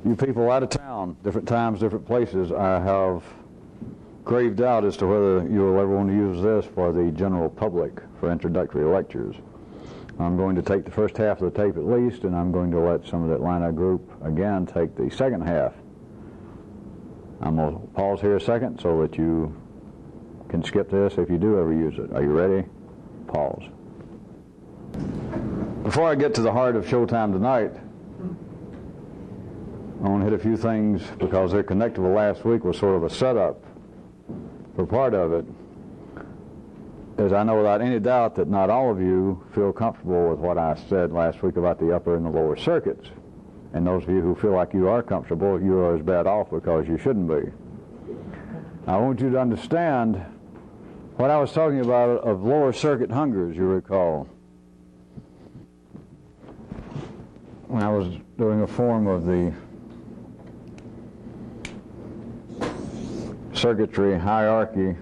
you people out of town, different times, different places, I have grave doubt as to whether you will ever want to use this for the general public for introductory lectures. I'm going to take the first half of the tape at least, and I'm going to let some of the Atlanta group again take the second half. I'm going to pause here a second so that you can skip this if you do ever use it. Are you ready? Pause. Before I get to the heart of showtime tonight, I want to hit a few things because they're connected with last week, was sort of a setup for part of it. As I know without any doubt that not all of you feel comfortable with what I said last week about the upper and the lower circuits. And those of you who feel like you are comfortable, you are as bad off because you shouldn't be. I want you to understand what I was talking about of lower circuit hungers, you recall. When I was doing a form of the circuitry hierarchy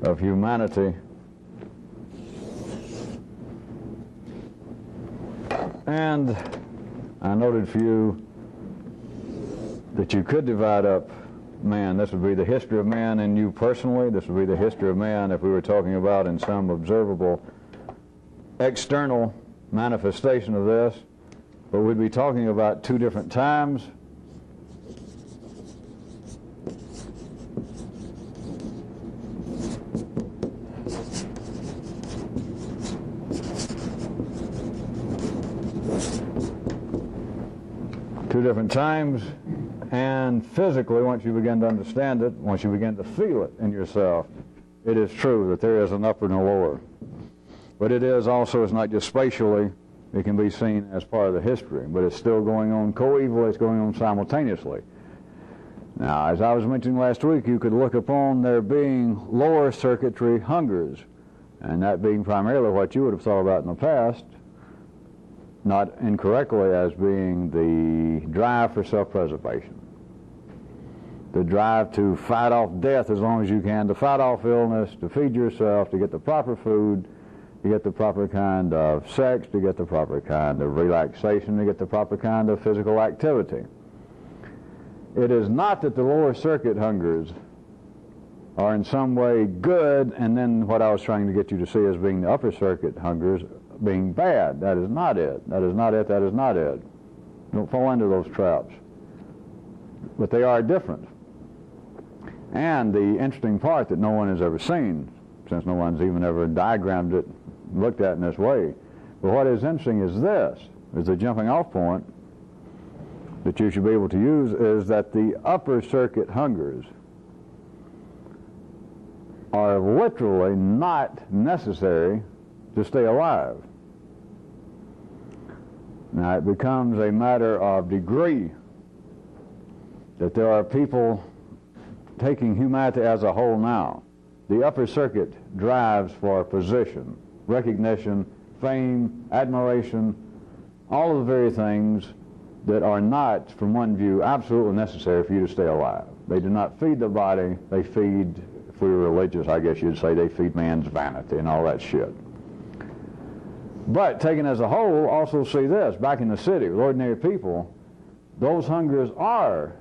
of humanity, and I noted for you that you could divide up man. This would be the history of man and you personally. This would be the history of man if we were talking about in some observable external manifestation of this, but we'd be talking about two different times. Two different times, and physically, once you begin to understand it, once you begin to feel it in yourself, it is true that there is an upper and a lower. But it is also, it's not just spatially, it can be seen as part of the history, but it's still going on coevally, it's going on simultaneously. Now, as I was mentioning last week, you could look upon there being lower circuitry hungers, and that being primarily what you would have thought about in the past, not incorrectly, as being the drive for self-preservation. The drive to fight off death as long as you can, to fight off illness, to feed yourself, to get the proper food, to get the proper kind of sex, to get the proper kind of relaxation, to get the proper kind of physical activity. It is not that the lower circuit hungers are in some way good, and then what I was trying to get you to see as being the upper circuit hungers being bad. That is not it. That is not it. That is not it. Don't fall into those traps. But they are different. And the interesting part that no one has ever seen, since no one's even ever diagrammed it, looked at in this way. But what is interesting is this, is the jumping off point that you should be able to use, is that the upper circuit hungers are literally not necessary to stay alive. Now, it becomes a matter of degree that there are people taking humanity as a whole now. The upper circuit drives for position, recognition, fame, admiration, all of the very things that are not, from one view, absolutely necessary for you to stay alive. They do not feed the body, they feed, if we were religious, I guess you'd say they feed man's vanity and all that shit. But taken as a whole, also see this, back in the city with ordinary people, those hungers are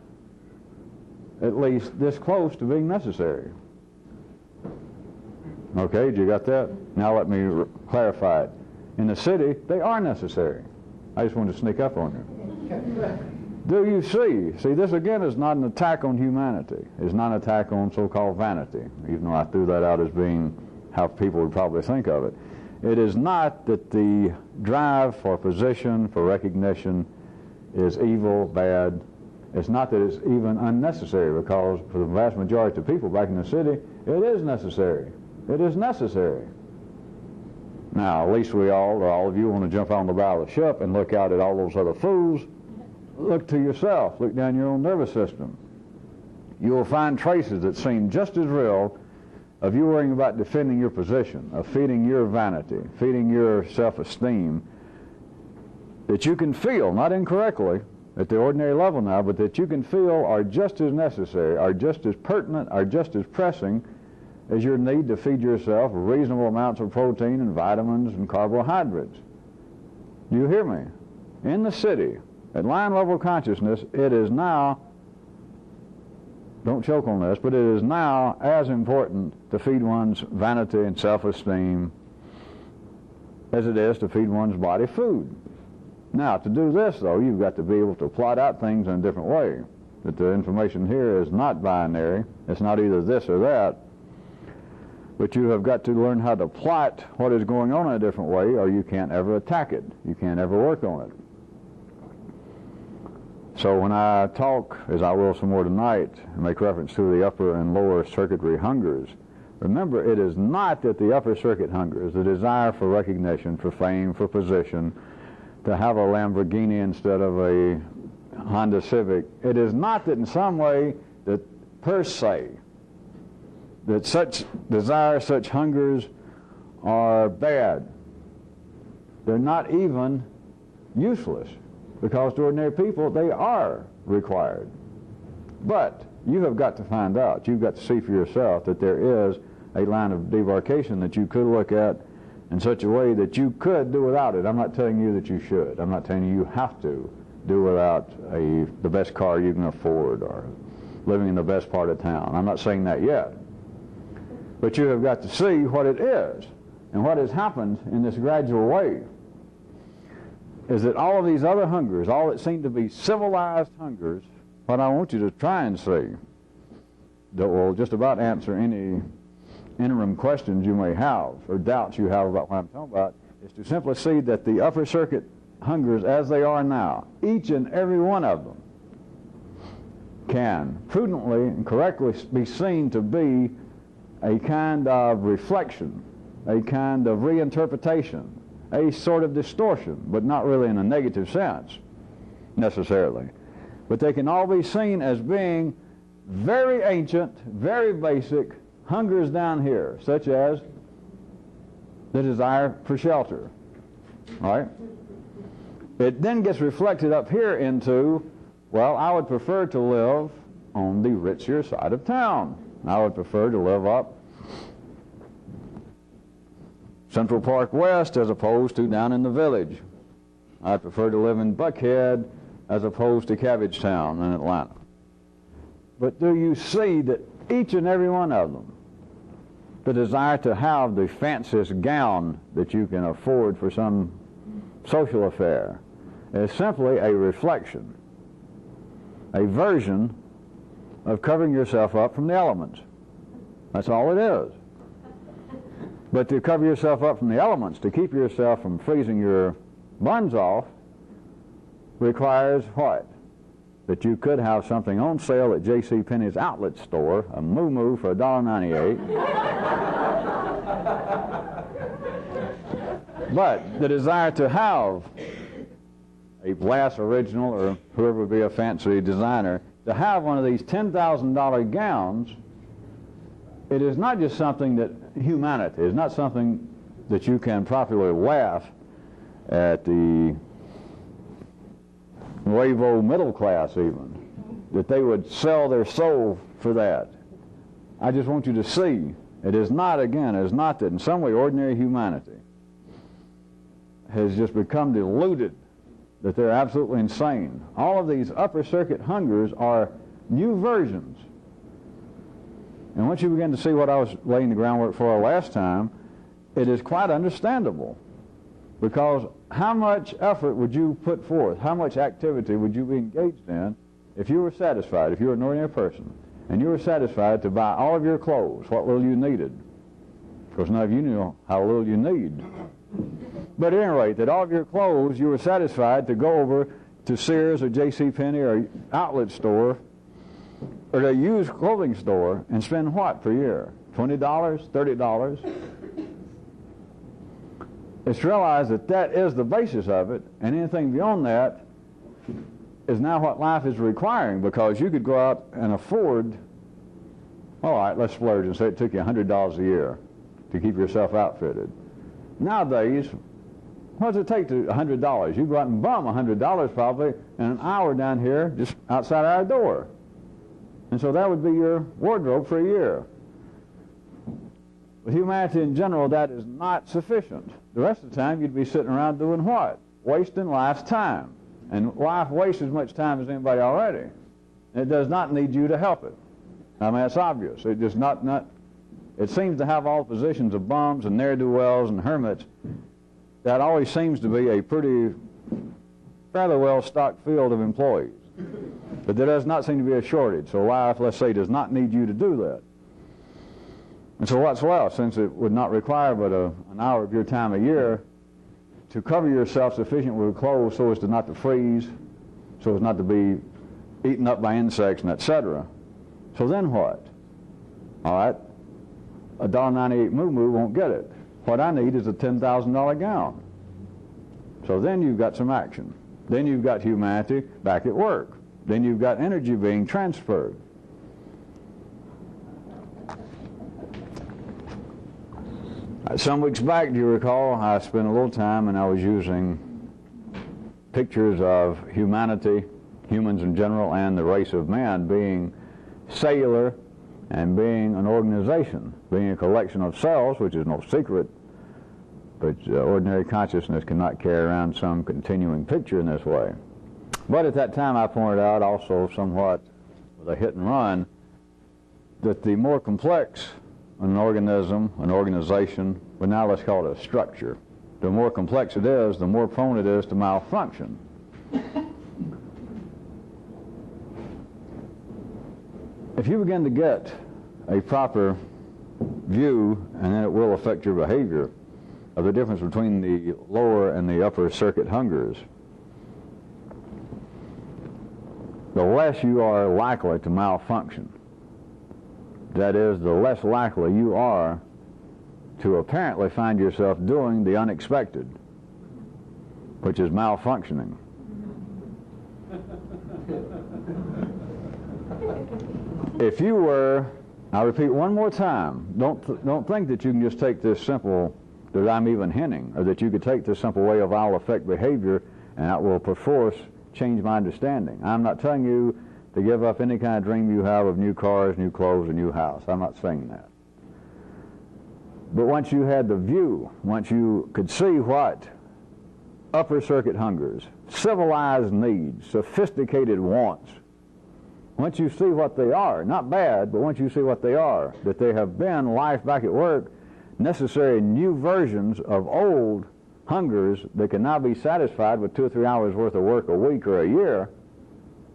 at least this close to being necessary. Okay, you got that? Now let me clarify it. In the city, they are necessary. I just wanted to sneak up on you. Do you see? See, this again is not an attack on humanity. It's not an attack on so-called vanity, even though I threw that out as being how people would probably think of it. It is not that the drive for position, for recognition, is evil, bad. It's not that it's even unnecessary, because for the vast majority of people back in the city, it is necessary. It is necessary. Now, at least we all, or all of you, want to jump on the bow of the ship and look out at all those other fools. Look to yourself. Look down your own nervous system. You will find traces that seem just as real of you worrying about defending your position, of feeding your vanity, feeding your self-esteem, that you can feel, not incorrectly, at the ordinary level now, but that you can feel are just as necessary, are just as pertinent, are just as pressing as your need to feed yourself reasonable amounts of protein and vitamins and carbohydrates. Do you hear me? In the city, At line level consciousness, it is now, don't choke on this, but it is now as important to feed one's vanity and self-esteem as it is to feed one's body food. Now, to do this, though, you've got to be able to plot out things in a different way. That the information here is not binary. It's not either this or that. But you have got to learn how to plot what is going on in a different way, or you can't ever attack it. You can't ever work on it. So when I talk, as I will some more tonight, and make reference to the upper and lower circuitry hungers, remember, it is not that the upper circuit hungers, the desire for recognition, for fame, for position, to have a Lamborghini instead of a Honda Civic, it is not that in some way that per se that such desires, such hungers are bad. They're not even useless, because to ordinary people they are required. But you have got to find out, you've got to see for yourself that there is a line of demarcation that you could look at in such a way that you could do without it. I'm not telling you that you should. I'm not telling you have to do without the best car you can afford or living in the best part of town. I'm not saying that yet. But you have got to see what it is. And what has happened in this gradual way is that all of these other hungers, all that seem to be civilized hungers, what I want you to try and see, that will just about answer any interim questions you may have or doubts you have about what I'm talking about, is to simply see that the upper circuit hungers as they are now, each and every one of them, can prudently and correctly be seen to be a kind of reflection, a kind of reinterpretation, a sort of distortion, but not really in a negative sense necessarily. But they can all be seen as being very ancient, very basic hungers down here, such as the desire for shelter, right? It then gets reflected up here into, well, I would prefer to live on the richier side of town. I would prefer to live up Central Park West as opposed to down in the village. I'd prefer to live in Buckhead as opposed to Cabbagetown in Atlanta. But do you see that each and every one of them, the desire to have the fanciest gown that you can afford for some social affair, is simply a reflection, a version of covering yourself up from the elements. That's all it is. But to cover yourself up from the elements, to keep yourself from freezing your buns off, requires what? That you could have something on sale at J.C. Penney's outlet store, a moo-moo for $1.98. But the desire to have a Glass original, or whoever would be a fancy designer, to have one of these $10,000 gowns, it is not just something that humanity, it's not something that you can properly laugh at the Nuevo middle class even, that they would sell their soul for that. I just want you to see, it is not, again, it is not that in some way ordinary humanity has just become deluded, that they're absolutely insane. All of these upper circuit hungers are new versions. And once you begin to see what I was laying the groundwork for last time, it is quite understandable. Because how much effort would you put forth, how much activity would you be engaged in if you were satisfied, if you were an ordinary person, and you were satisfied to buy all of your clothes, what little you needed? Of course, none of you know how little you need. But at any rate, that all of your clothes, you were satisfied to go over to Sears or J.C. Penney or outlet store or a used clothing store and spend what per year? $20, $30? It's realized that that is the basis of it, and anything beyond that is now what life is requiring, because you could go out and afford, all right, let's splurge and say it took you $100 a year to keep yourself outfitted. Nowadays, what does it take to $100? You go out and bum $100 probably in an hour down here just outside our door. And so that would be your wardrobe for a year. With humanity in general, that is not sufficient. The rest of the time, you'd be sitting around doing what? Wasting life's time. And life wastes as much time as anybody already. It does not need you to help it. I mean, it's obvious. It just it seems to have all positions of bums and ne'er-do-wells and hermits. That always seems to be a fairly well-stocked field of employees. But there does not seem to be a shortage. So life, let's say, does not need you to do that. And so what's left, since it would not require but an hour of your time a year to cover yourself sufficiently with clothes so as to not to freeze, so as not to be eaten up by insects and etc. So then what? All right, $1.98 moo-moo won't get it. What I need is a $10,000 gown. So then you've got some action. Then you've got humanity back at work. Then you've got energy being transferred. Some weeks back, do you recall, I spent a little time and I was using pictures of humanity, humans in general, and the race of man being cellular and being an organization, being a collection of cells, which is no secret, but ordinary consciousness cannot carry around some continuing picture in this way. But at that time I pointed out also somewhat with a hit and run that the more complex an organism, an organization, but now let's call it a structure, the more complex it is, the more prone it is to malfunction. If you begin to get a proper view, and then it will affect your behavior, of the difference between the lower and the upper circuit hungers, the less you are likely to malfunction. That is, the less likely you are to apparently find yourself doing the unexpected, which is malfunctioning. If you were, I'll repeat one more time, don't think that you can just take this simple, that I'm even hinting, or that you could take this simple way of I'll affect behavior and that will perforce change my understanding. I'm not telling you to give up any kind of dream you have of new cars, new clothes, a new house. I'm not saying that. But once you had the view, once you could see what upper circuit hungers, civilized needs, sophisticated wants, once you see what they are, not bad, but once you see what they are, that they have been life back at work, necessary new versions of old hungers that can now be satisfied with 2 or 3 hours worth of work a week or a year,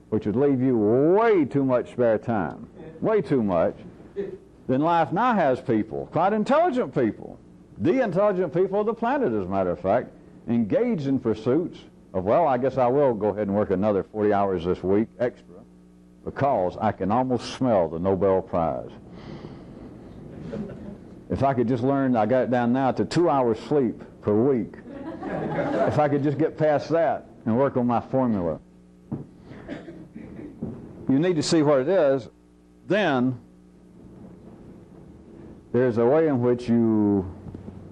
which would leave you way too much spare time, way too much, then life now has people, quite intelligent people, the intelligent people of the planet, as a matter of fact, engaged in pursuits of, well, I guess I will go ahead and work another 40 hours this week extra because I can almost smell the Nobel Prize. If I could just learn, I got it down now to 2 hours sleep per week. If I could just get past that and work on my formula. You need to see what it is. Then there's a way in which you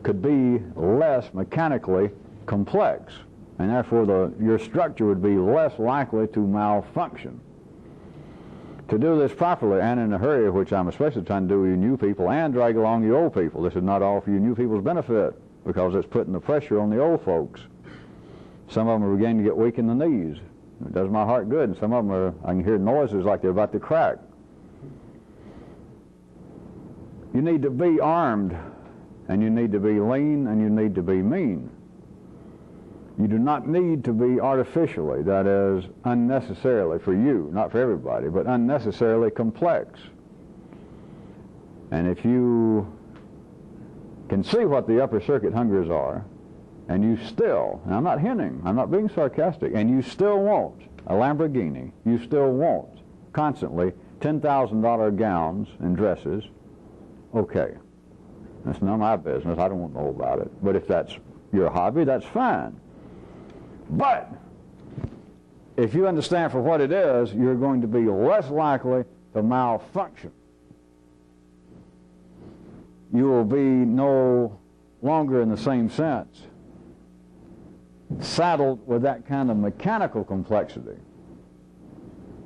could be less mechanically complex, and therefore your structure would be less likely to malfunction. To do this properly and in a hurry, which I'm especially trying to do with you new people and drag along you old people, this is not all for you new people's benefit, because it's putting the pressure on the old folks. Some of them are beginning to get weak in the knees. It does my heart good, and some of them are, I can hear noises like they're about to crack. You need to be armed, and you need to be lean, and you need to be mean. You do not need to be artificially, that is, unnecessarily for you, not for everybody, but unnecessarily complex. And if you can see what the upper circuit hungers are, and you still, and I'm not hinting, I'm not being sarcastic, and you still want a Lamborghini, you still want constantly $10,000 gowns and dresses, okay. That's none of my business, I don't want to know about it. But if that's your hobby, that's fine. But if you understand for what it is, you're going to be less likely to malfunction. You will be no longer, in the same sense, saddled with that kind of mechanical complexity.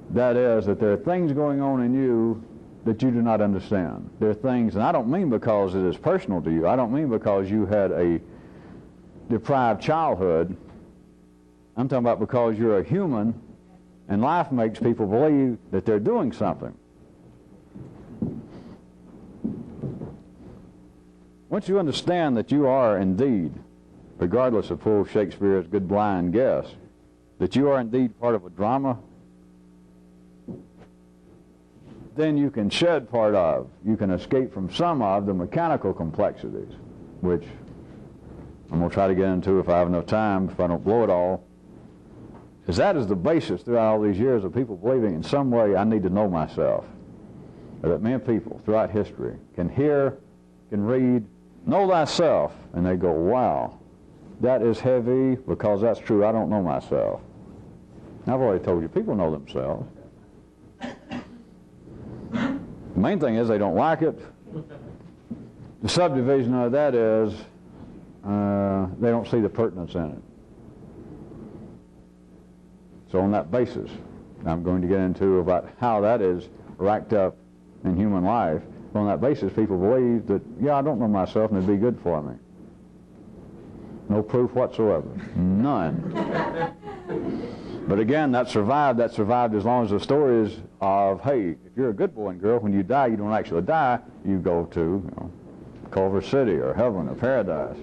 That is, that there are things going on in you that you do not understand. There are things, and I don't mean because it is personal to you. I don't mean because you had a deprived childhood. I'm talking about because you're a human, and life makes people believe that they're doing something. Once you understand that you are indeed, regardless of poor Shakespeare's good blind guess, that you are indeed part of a drama, then you can shed part of, you can escape from some of the mechanical complexities, which I'm going to try to get into if I have enough time, if I don't blow it all. Because that is the basis throughout all these years of people believing in some way I need to know myself. Or that many people throughout history can hear, can read, know thyself, and they go, wow, that is heavy because that's true, I don't know myself. I've already told you, people know themselves. The main thing is they don't like it. The subdivision of that is they don't see the pertinence in it. So on that basis, I'm going to get into about how that is racked up in human life. On that basis, people believe that, yeah, I don't know myself and it'd be good for me. No proof whatsoever. None. But again, that survived as long as the stories of, hey, if you're a good boy and girl, when you die, you don't actually die, you go to Culver City or heaven or paradise.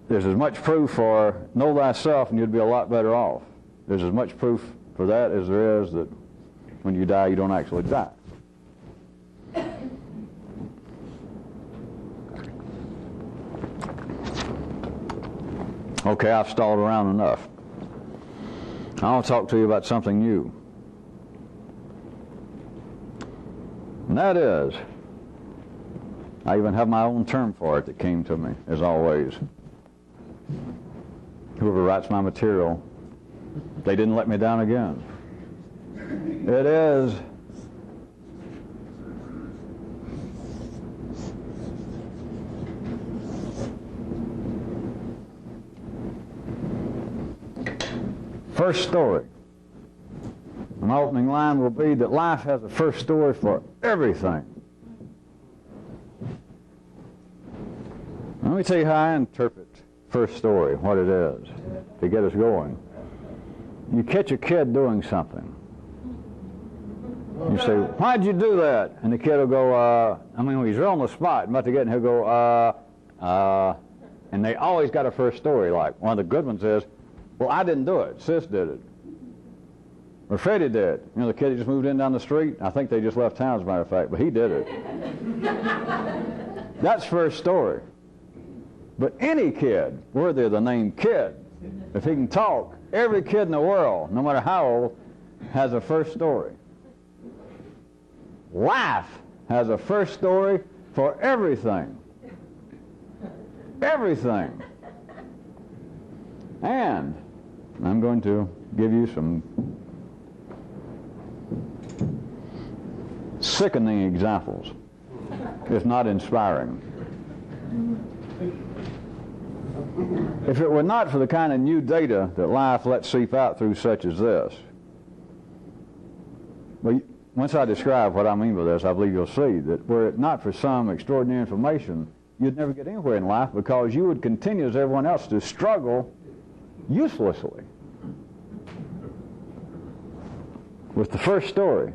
There's as much proof for know thyself and you'd be a lot better off. There's as much proof for that as there is that when you die, you don't actually die. Okay, I've stalled around enough. I want to talk to you about something new. And that is, I even have my own term for it that came to me, as always. Whoever writes my material, they didn't let me down again. It is first story. My opening line will be that life has a first story for everything. Let me tell you how I interpret first story, what it is, to get us going. You catch a kid doing something. You say, why'd you do that? And the kid will go, when he's real on the spot, about to get in, he'll go, and they always got a first story. Like, one of the good ones is, well, I didn't do it. Sis did it. Or Freddie did. The kid that just moved in down the street, I think they just left town as a matter of fact, but he did it. That's first story. But any kid, worthy of the name kid, if he can talk, every kid in the world, no matter how old, has a first story. Life has a first story for everything. Everything. And I'm going to give you some sickening examples, if not inspiring. If it were not for the kind of new data that life lets seep out through such as this, well, once I describe what I mean by this, I believe you'll see that were it not for some extraordinary information, you'd never get anywhere in life because you would continue as everyone else to struggle uselessly with the first story,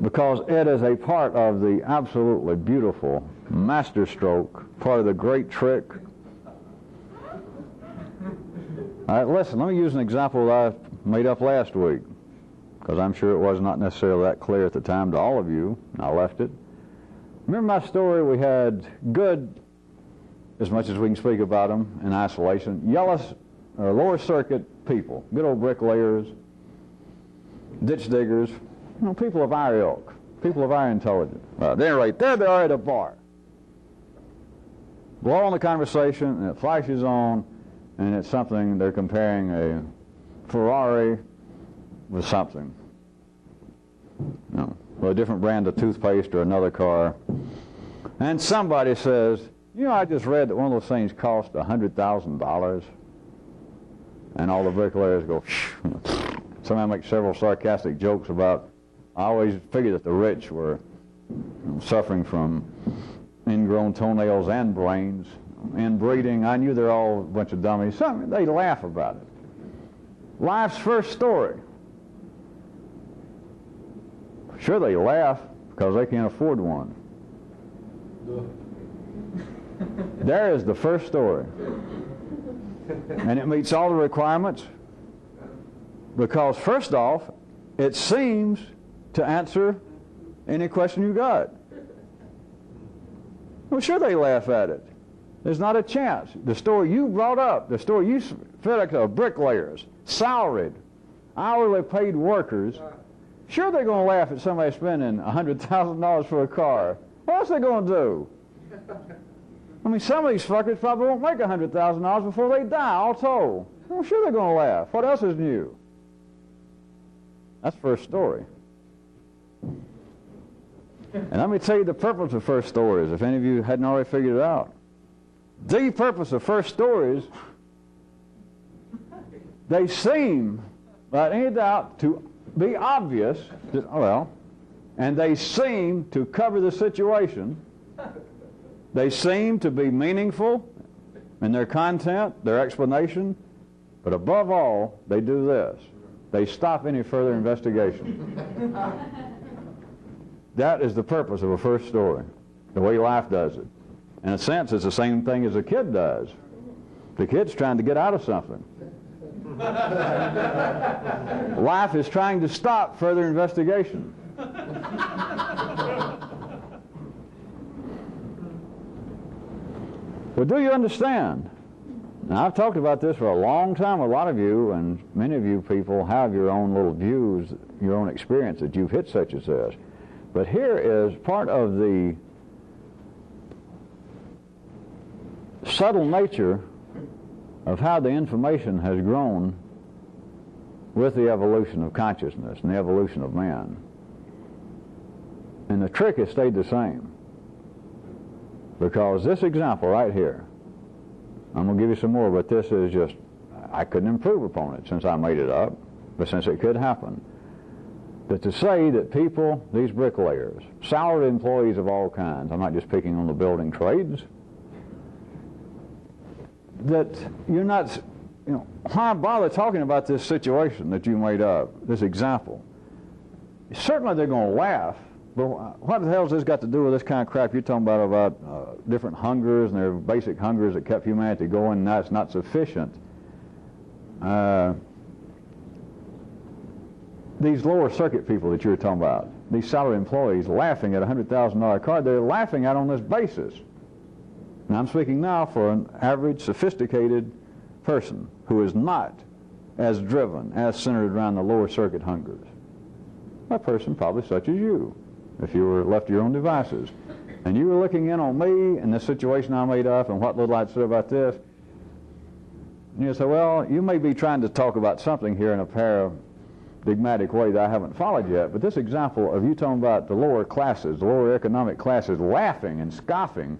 because it is a part of the absolutely beautiful masterstroke, part of the great trick. All right, listen, let me use an example that I made up last week, because I'm sure it was not necessarily that clear at the time to all of you, and I left it. Remember my story? We had good, as much as we can speak about them in isolation, lower circuit people, good old bricklayers, ditch diggers, people of our ilk, people of our intelligence. At any rate, there they are at a bar. Blow on the conversation, and it flashes on, and it's something, they're comparing a Ferrari with something. With a different brand of toothpaste or another car. And somebody says, I just read that one of those things cost $100,000. And all the bricklayers go, shh. Somebody makes several sarcastic jokes about, I always figured that the rich were suffering from ingrown toenails and brains. inbreeding. I knew they're all a bunch of dummies. They laugh about it. Life's first story. Sure, they laugh because they can't afford one. There is the first story. And it meets all the requirements because, first off, it seems to answer any question you got. Well, sure, they laugh at it. There's not a chance. The story you brought up, the story you fed of bricklayers, salaried, hourly paid workers, sure they're going to laugh at somebody spending $100,000 for a car. What else are they going to do? I mean, some of these fuckers probably won't make $100,000 before they die, all told. Well, sure they're going to laugh. What else is new? That's first story. And let me tell you the purpose of first stories, if any of you hadn't already figured it out. The purpose of first stories, they seem, without any doubt, to be obvious, and they seem to cover the situation. They seem to be meaningful in their content, their explanation, but above all, they do this. They stop any further investigation. That is the purpose of a first story, the way life does it. In a sense, it's the same thing as a kid does. The kid's trying to get out of something. Life is trying to stop further investigation. Well, do you understand? Now, I've talked about this for a long time with a lot of you, and many of you people have your own little views, your own experience that you've hit such as this. But here is part of the subtle nature of how the information has grown with the evolution of consciousness and the evolution of man. And the trick has stayed the same. Because this example right here, I'm going to give you some more, but this is just, I couldn't improve upon it since I made it up, but since it could happen. But to say that people, these bricklayers, salaried employees of all kinds, I'm not just picking on the building trades, that you're not, why bother talking about this situation that you made up, this example? Certainly they're going to laugh, but what the hell has this got to do with this kind of crap you're talking about different hungers and their basic hungers that kept humanity going, and that's not sufficient? These lower circuit people that you're talking about, these salary employees laughing at a $100,000 car, they're laughing at on this basis. And I'm speaking now for an average, sophisticated person who is not as driven, as centered around the lower circuit hungers. A person probably such as you, if you were left to your own devices. And you were looking in on me and this situation I made up and what little I'd said about this. And you say, well, you may be trying to talk about something here in a paradigmatic way that I haven't followed yet, but this example of you talking about the lower classes, the lower economic classes laughing and scoffing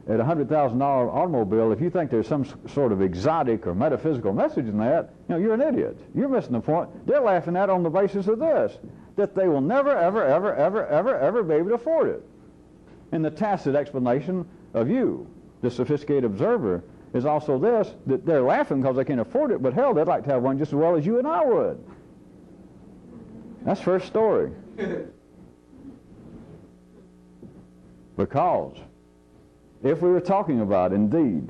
at a $100,000 automobile, if you think there's some sort of exotic or metaphysical message in that, you're an idiot. You're missing the point. They're laughing at it on the basis of this, that they will never, ever, ever, ever, ever, ever be able to afford it. And the tacit explanation of you, the sophisticated observer, is also this, that they're laughing because they can't afford it, but hell, they'd like to have one just as well as you and I would. That's first story. Because if we were talking about, indeed,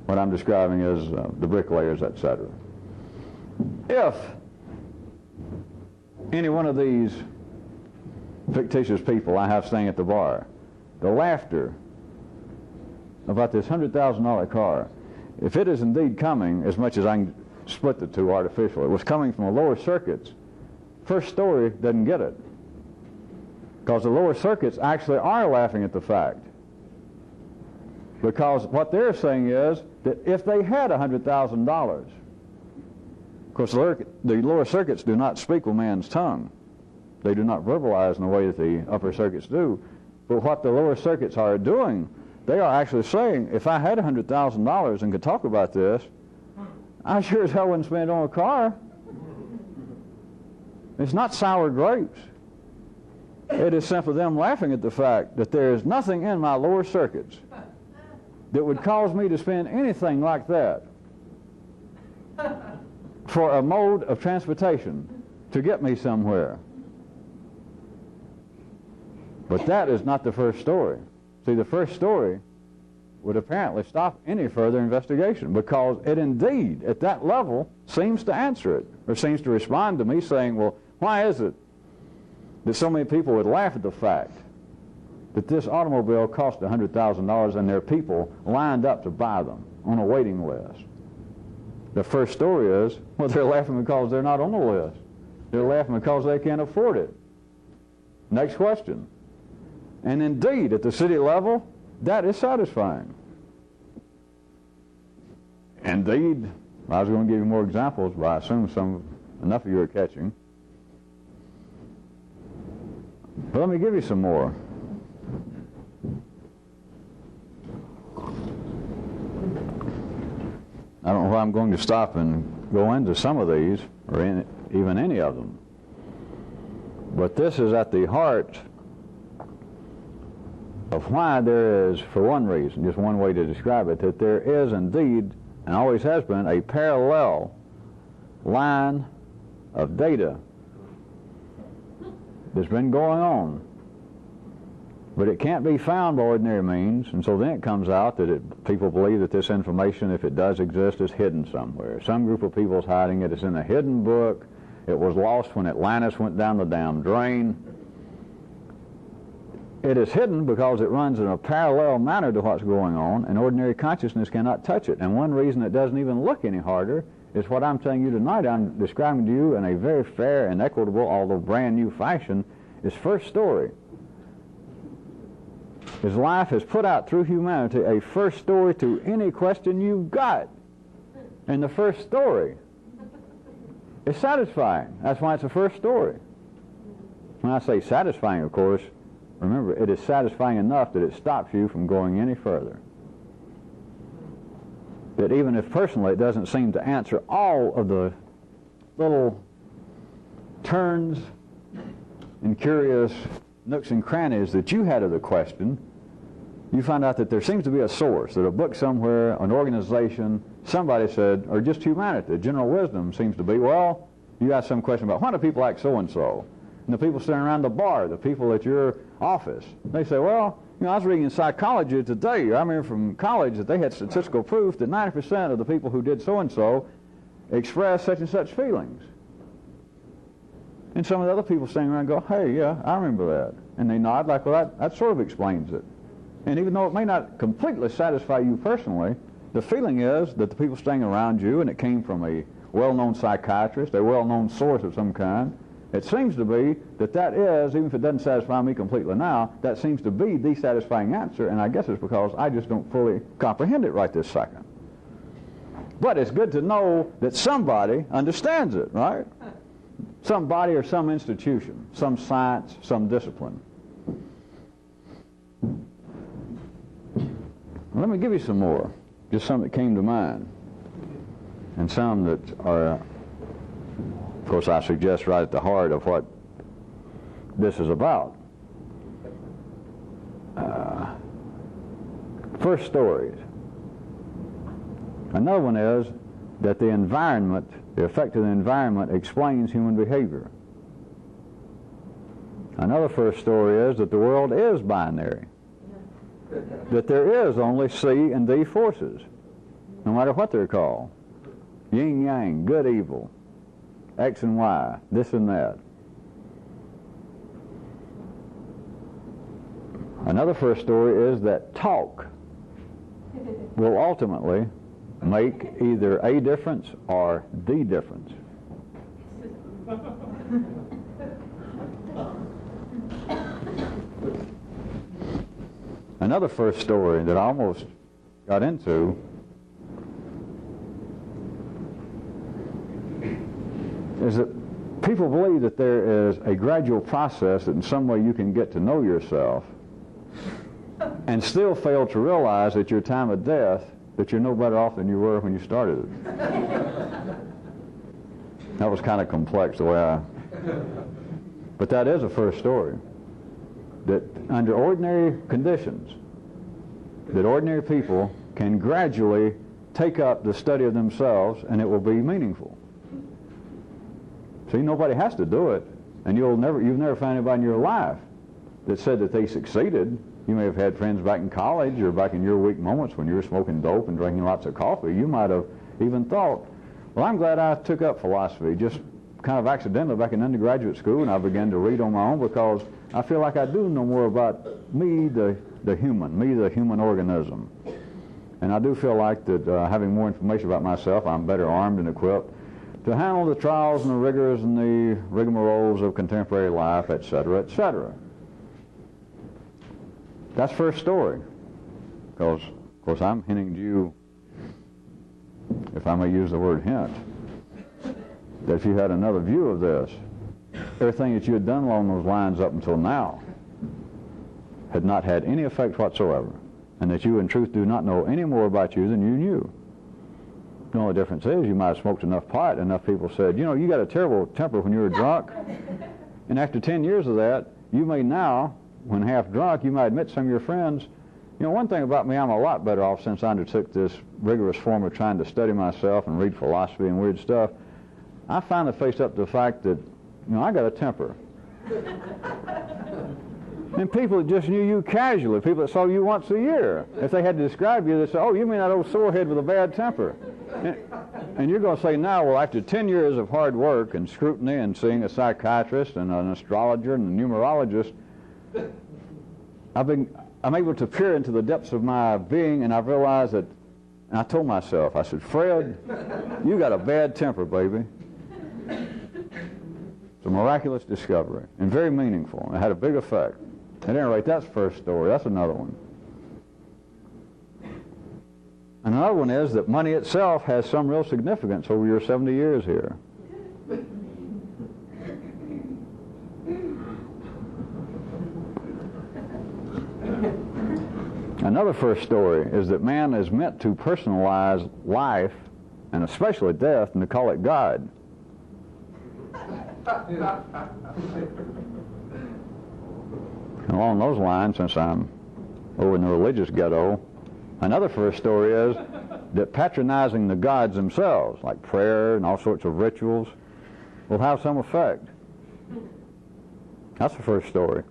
what I'm describing as the bricklayers, etc., if any one of these fictitious people I have staying at the bar, the laughter about this $100,000 car, if it is indeed coming, as much as I can split the two artificially, it was coming from the lower circuits, first story doesn't get it. Because the lower circuits actually are laughing at the fact. Because what they're saying is that if they had $100,000, of course the lower circuits do not speak with man's tongue. They do not verbalize in the way that the upper circuits do. But what the lower circuits are doing, they are actually saying, if I had $100,000 and could talk about this, I sure as hell wouldn't spend it on a car. It's not sour grapes. It is simply them laughing at the fact that there is nothing in my lower circuits that would cause me to spend anything like that for a mode of transportation to get me somewhere. But that is not the first story. See, the first story would apparently stop any further investigation, because it indeed, at that level, seems to answer it, or seems to respond to me saying, well, why is it that so many people would laugh at the fact that this automobile cost $100,000 and there are people lined up to buy them on a waiting list? The first story is, well, they're laughing because they're not on the list. They're laughing because they can't afford it. Next question. And indeed, at the city level, that is satisfying. Indeed, I was going to give you more examples, but I assume enough of you are catching. But let me give you some more. I don't know where I'm going to stop and go into some of these, or even any of them. But this is at the heart of why there is, for one reason, just one way to describe it, that there is indeed, and always has been, a parallel line of data that's been going on. But it can't be found by ordinary means, and so then it comes out that people believe that this information, if it does exist, is hidden somewhere. Some group of people is hiding it. It's in a hidden book. It was lost when Atlantis went down the damn drain. It is hidden because it runs in a parallel manner to what's going on, and ordinary consciousness cannot touch it. And one reason it doesn't even look any harder is what I'm telling you tonight. I'm describing to you in a very fair and equitable, although brand new fashion, is first story. His life has put out through humanity a first story to any question you've got. And the first story is satisfying. That's why it's a first story. When I say satisfying, of course, remember, it is satisfying enough that it stops you from going any further. That even if personally it doesn't seem to answer all of the little turns and curious nooks and crannies that you had of the question, you find out that there seems to be a source, that a book somewhere, an organization, somebody said, or just humanity, general wisdom seems to be, well, you ask some question about why do people act so-and-so? And the people sitting around the bar, the people at your office, they say, well, you know, I was reading in psychology today, I remember from college that they had statistical proof that 90% of the people who did so-and-so expressed such and such feelings. And some of the other people standing around go, hey, yeah, I remember that. And they nod like, well, that sort of explains it. And even though it may not completely satisfy you personally, the feeling is that the people staying around you, and it came from a well-known psychiatrist, a well-known source of some kind, it seems to be that that is, even if it doesn't satisfy me completely now, that seems to be the satisfying answer, and I guess it's because I just don't fully comprehend it right this second. But it's good to know that somebody understands it, right? Somebody or some institution, some science, some discipline. Let me give you some more, just some that came to mind, and some that are, of course, I suggest right at the heart of what this is about. First stories. Another one is that the environment, the effect of the environment explains human behavior. Another first story is that the world is binary. That there is only C and D forces, no matter what they're called. Yin yang, good evil, X and Y, this and that. Another first story is that talk will ultimately make either a difference or the difference. Another first story that I almost got into is that people believe that there is a gradual process that in some way you can get to know yourself and still fail to realize at your time of death that you're no better off than you were when you started it. That was kind of complex the way but that is a first story. That under ordinary conditions, that ordinary people can gradually take up the study of themselves, and it will be meaningful. See, nobody has to do it, and you've never found anybody in your life that said that they succeeded. You may have had friends back in college or back in your weak moments when you were smoking dope and drinking lots of coffee. You might have even thought, well, I'm glad I took up philosophy just kind of accidentally back in undergraduate school, and I began to read on my own because I feel like I do know more about me, the human organism. And I do feel like that having more information about myself, I'm better armed and equipped to handle the trials and the rigors and the rigmaroles of contemporary life, etc., etc. That's first story. Because, of course, I'm hinting to you, if I may use the word hint, that if you had another view of this, everything that you had done along those lines up until now had not had any effect whatsoever, and that you in truth do not know any more about you than you knew. The only difference is you might have smoked enough pot, enough people said, you know, you got a terrible temper when you were drunk, and after 10 years of that, you may now, when half drunk, you might admit to some of your friends, you know, one thing about me, I'm a lot better off since I undertook this rigorous form of trying to study myself and read philosophy and weird stuff. I finally faced up to the fact that, you know, I got a temper. And people that just knew you casually, people that saw you once a year, if they had to describe you, they'd say, oh, you mean that old sorehead with a bad temper. And you're going to say now, well, after 10 years of hard work and scrutiny and seeing a psychiatrist and an astrologer and a numerologist, I'm able to peer into the depths of my being, and I've realized that, and I told myself, I said, Fred, you got a bad temper, baby. It's a miraculous discovery, and very meaningful, and it had a big effect. At any rate, that's the first story. That's another one. And another one is that money itself has some real significance over your 70 years here. Another first story is that man is meant to personalize life, and especially death, and to call it God. And along those lines, since I'm over in the religious ghetto, another first story is that patronizing the gods themselves, like prayer and all sorts of rituals, will have some effect. That's the first story.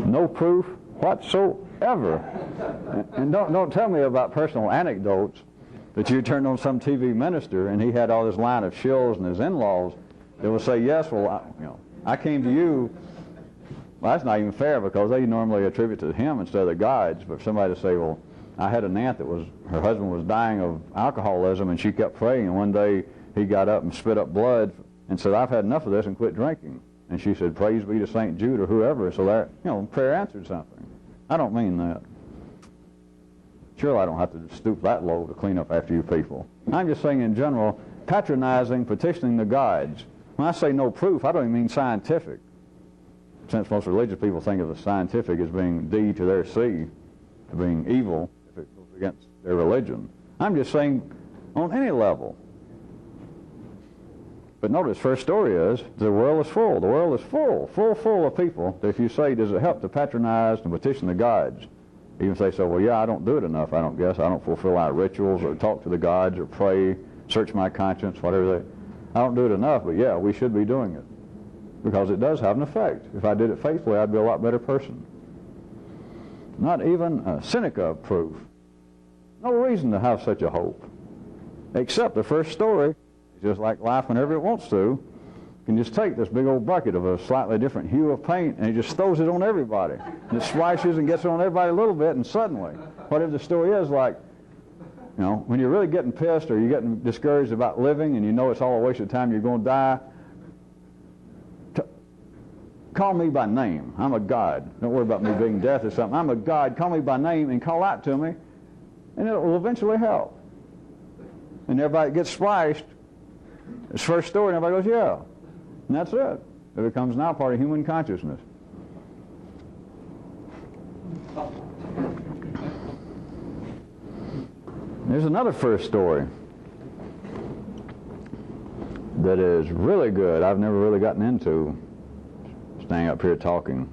No proof whatsoever. And don't tell me about personal anecdotes that you turned on some TV minister and he had all this line of shills and his in-laws that will say, yes, well, I came to you. Well, that's not even fair because they normally attribute to him instead of the gods. But for somebody to say, well, I had an aunt that her husband was dying of alcoholism and she kept praying, and one day he got up and spit up blood and said, I've had enough of this and quit drinking. And she said, praise be to St. Jude or whoever. So that, prayer answered something. I don't mean that. Surely I don't have to stoop that low to clean up after you people. I'm just saying in general, patronizing, petitioning the gods. When I say no proof, I don't even mean scientific. Since most religious people think of the scientific as being D to their C, to being evil if it goes against their religion. I'm just saying on any level. But notice, first story is, the world is full. The world is full of people that if you say, does it help to patronize and petition the gods? Even if they say, well, yeah, I don't do it enough, I don't guess. I don't fulfill our rituals or talk to the gods or pray, search my conscience, whatever I don't do it enough, but yeah, we should be doing it. Because it does have an effect. If I did it faithfully, I'd be a lot better person. Not even a Seneca proof. No reason to have such a hope. Except the first story. Just like life whenever it wants to, you can just take this big old bucket of a slightly different hue of paint and it just throws it on everybody. And it splashes and gets on everybody a little bit, and suddenly, whatever the story is, like, when you're really getting pissed or you're getting discouraged about living and you know it's all a waste of time, you're going to die, call me by name. I'm a God. Don't worry about me being death or something. I'm a God. Call me by name and call out to me, and it will eventually help. And everybody gets splashed. It's first story, and everybody goes, yeah. And that's it. It becomes now part of human consciousness. There's another first story that is really good. I've never really gotten into staying up here talking,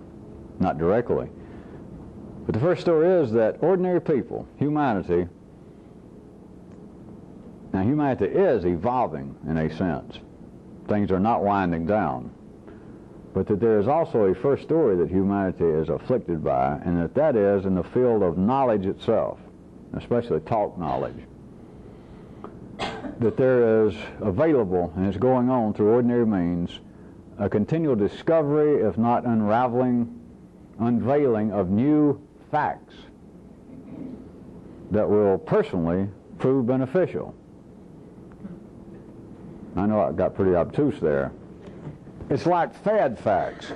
not directly. But the first story is that ordinary people, humanity, now humanity is evolving in a sense. Things are not winding down. But that there is also a first story that humanity is afflicted by, and that is in the field of knowledge itself, especially talk knowledge. That there is available, and it's going on through ordinary means, a continual discovery, if not unveiling of new facts that will personally prove beneficial. I know I got pretty obtuse there. It's like fad facts.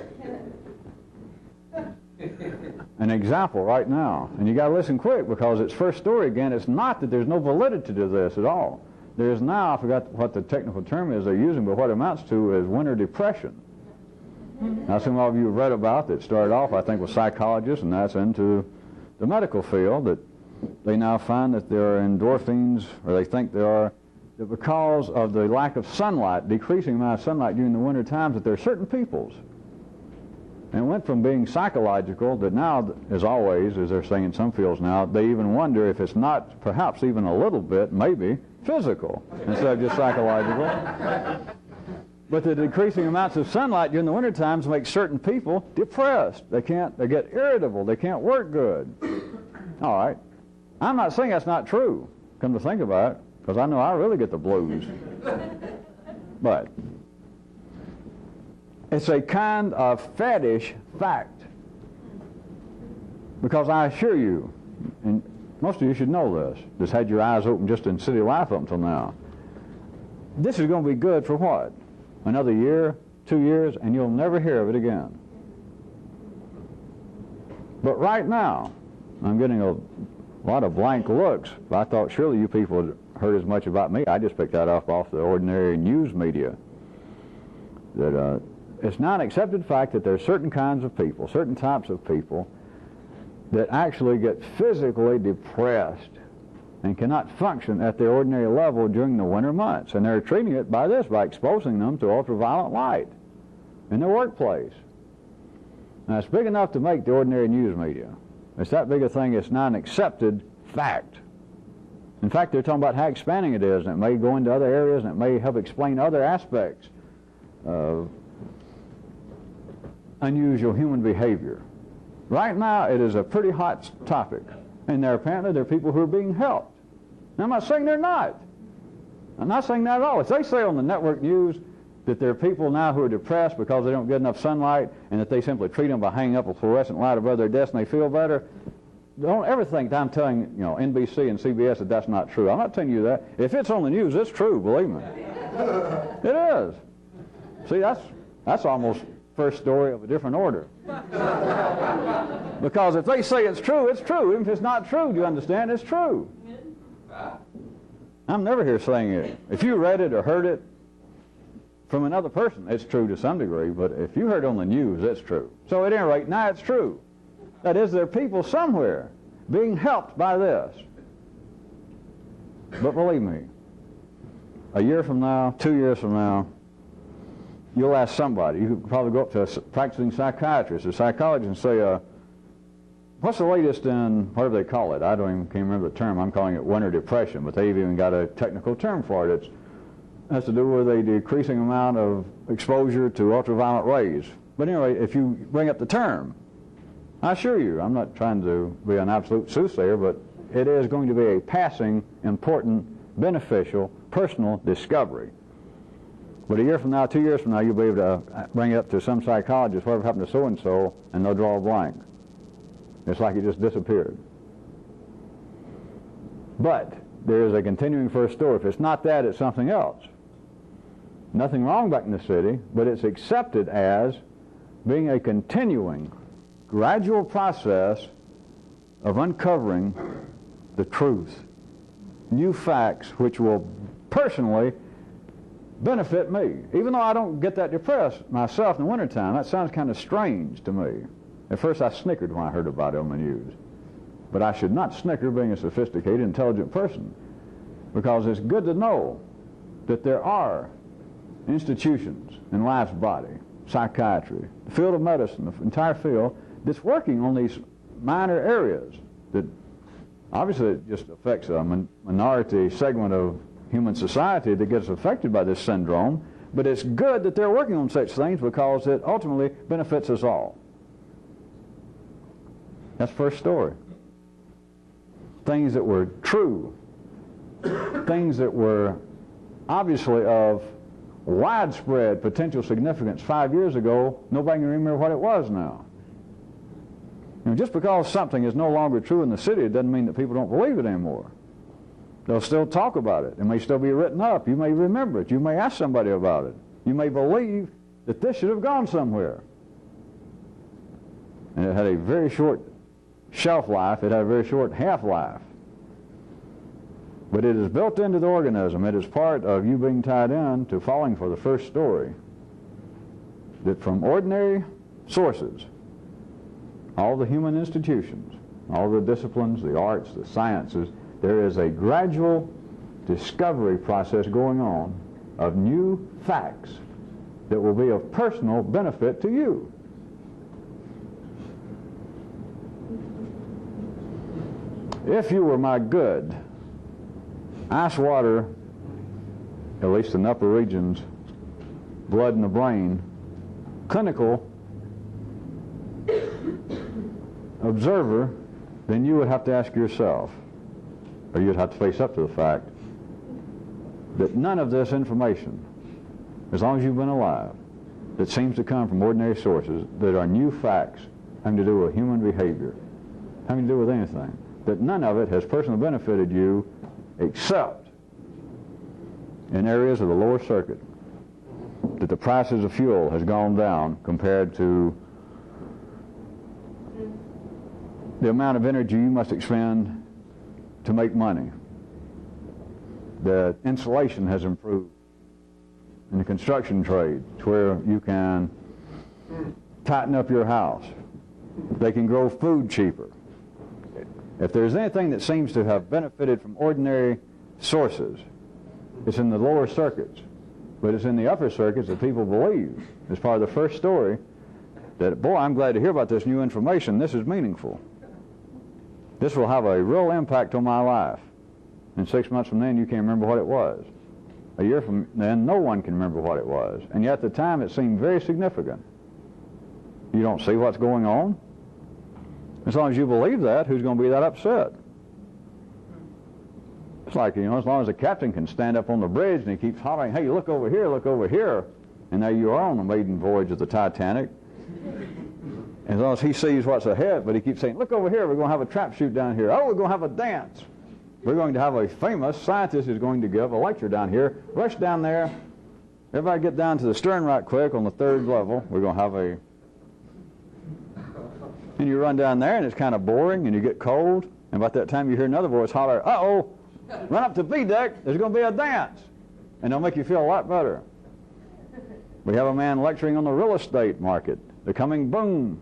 An example right now, and you got to listen quick because it's first story again. It's not that there's no validity to this at all. There's now, I forgot what the technical term is they're using, but what it amounts to is winter depression. Now some of you have read about that started off, I think, with psychologists, and that's into the medical field, that they now find that there are endorphins, or they think there are, that because of the lack of sunlight, decreasing amount of sunlight during the winter times, that there are certain peoples. And it went from being psychological that now, as always, as they're saying in some fields now, they even wonder if it's not perhaps even a little bit, maybe, physical instead of just psychological. But the decreasing amounts of sunlight during the winter times make certain people depressed. They get irritable. They can't work good. All right. I'm not saying that's not true, come to think about it, because I know I really get the blues. But it's a kind of faddish fact. Because I assure you, and most of you should know this, just had your eyes open just in city life up until now, this is going to be good for what? Another year, 2 years, and you'll never hear of it again. But right now, I'm getting a lot of blank looks. I thought surely you people had heard as much about me. I just picked that up off the ordinary news media. That it's not an accepted fact that there are certain kinds of people, certain types of people, that actually get physically depressed and cannot function at their ordinary level during the winter months. And they're treating it by this, by exposing them to ultraviolet light in their workplace. Now, it's big enough to make the ordinary news media. It's that big a thing, it's not an accepted fact. In fact, they're talking about how expanding it is, and it may go into other areas, and it may help explain other aspects of unusual human behavior. Right now, it is a pretty hot topic, and apparently there are people who are being helped. Now, I'm not saying they're not. I'm not saying that at all. If they say on the network news that there are people now who are depressed because they don't get enough sunlight, and that they simply treat them by hanging up a fluorescent light above their desk and they feel better, don't ever think that I'm telling NBC and CBS that that's not true. I'm not telling you that. If it's on the news, it's true, believe me. It is. See, that's almost first story of a different order. Because if they say it's true, it's true. Even if it's not true, do you understand? It's true. I'm never here saying it. If you read it or heard it from another person, it's true to some degree, but if you heard it on the news, it's true. So at any rate, now it's true. That is, there are people somewhere being helped by this. But believe me, a year from now, 2 years from now, you'll ask somebody. You could probably go up to a practicing psychiatrist or psychologist and say, what's the latest in, whatever they call it? I can't remember the term. I'm calling it winter depression, but they've even got a technical term for it. It has to do with a decreasing amount of exposure to ultraviolet rays. But anyway, if you bring up the term, I assure you, I'm not trying to be an absolute soothsayer, but it is going to be a passing, important, beneficial, personal discovery. But a year from now, 2 years from now, you'll be able to bring it up to some psychologist, whatever happened to so-and-so, and they'll draw a blank. It's like it just disappeared. But there is a continuing first story. If it's not that, it's something else. Nothing wrong back in the city, but it's accepted as being a continuing, gradual process of uncovering the truth, new facts which will personally benefit me. Even though I don't get that depressed myself in the wintertime, that sounds kind of strange to me. At first I snickered when I heard about it on the news. But I should not snicker being a sophisticated, intelligent person, because it's good to know that there are institutions in life's body, psychiatry, the field of medicine, the entire field, that's working on these minor areas that obviously it just affects a minority segment of human society that gets affected by this syndrome, but it's good that they're working on such things because it ultimately benefits us all. That's the first story. Things that were true, things that were obviously of widespread potential significance 5 years ago, nobody can remember what it was now. You know, just because something is no longer true in the city, it doesn't mean that people don't believe it anymore. They'll still talk about it. It may still be written up. You may remember it. You may ask somebody about it. You may believe that this should have gone somewhere. And it had a very short shelf life. It had a very short half-life. But it is built into the organism. It is part of you being tied in to falling for the first story. That from ordinary sources, all the human institutions, all the disciplines, the arts, the sciences, there is a gradual discovery process going on of new facts that will be of personal benefit to you. If you were my good, ice water, at least in the upper regions, blood in the brain, clinical observer, then you would have to ask yourself, or you'd have to face up to the fact that none of this information, as long as you've been alive, that seems to come from ordinary sources, that are new facts having to do with human behavior, having to do with anything, that none of it has personally benefited you except in areas of the lower circuit, that the prices of fuel has gone down compared to the amount of energy you must expend to make money. The insulation has improved in the construction trade to where you can tighten up your house. They can grow food cheaper. If there's anything that seems to have benefited from ordinary sources, it's in the lower circuits. But it's in the upper circuits that people believe, as part of the first story, that, boy, I'm glad to hear about this new information. This is meaningful. This will have a real impact on my life. And 6 months from then, you can't remember what it was. A year from then, no one can remember what it was. And yet at the time, it seemed very significant. You don't see what's going on. As long as you believe that, who's going to be that upset? It's like, you know, as long as the captain can stand up on the bridge and he keeps hollering, hey, look over here, and there you are on the maiden voyage of the Titanic. As long as he sees what's ahead, but he keeps saying, look over here, we're going to have a trap shoot down here. Oh, we're going to have a dance. We're going to have a famous scientist who's going to give a lecture down here. Rush down there. Everybody get down to the stern right quick on the 3rd level. We're going to have a... And you run down there, and it's kind of boring, and you get cold. And about that time, you hear another voice holler, uh-oh, run up to B deck, there's going to be a dance. And it'll make you feel a lot better. We have a man lecturing on the real estate market, the coming boom.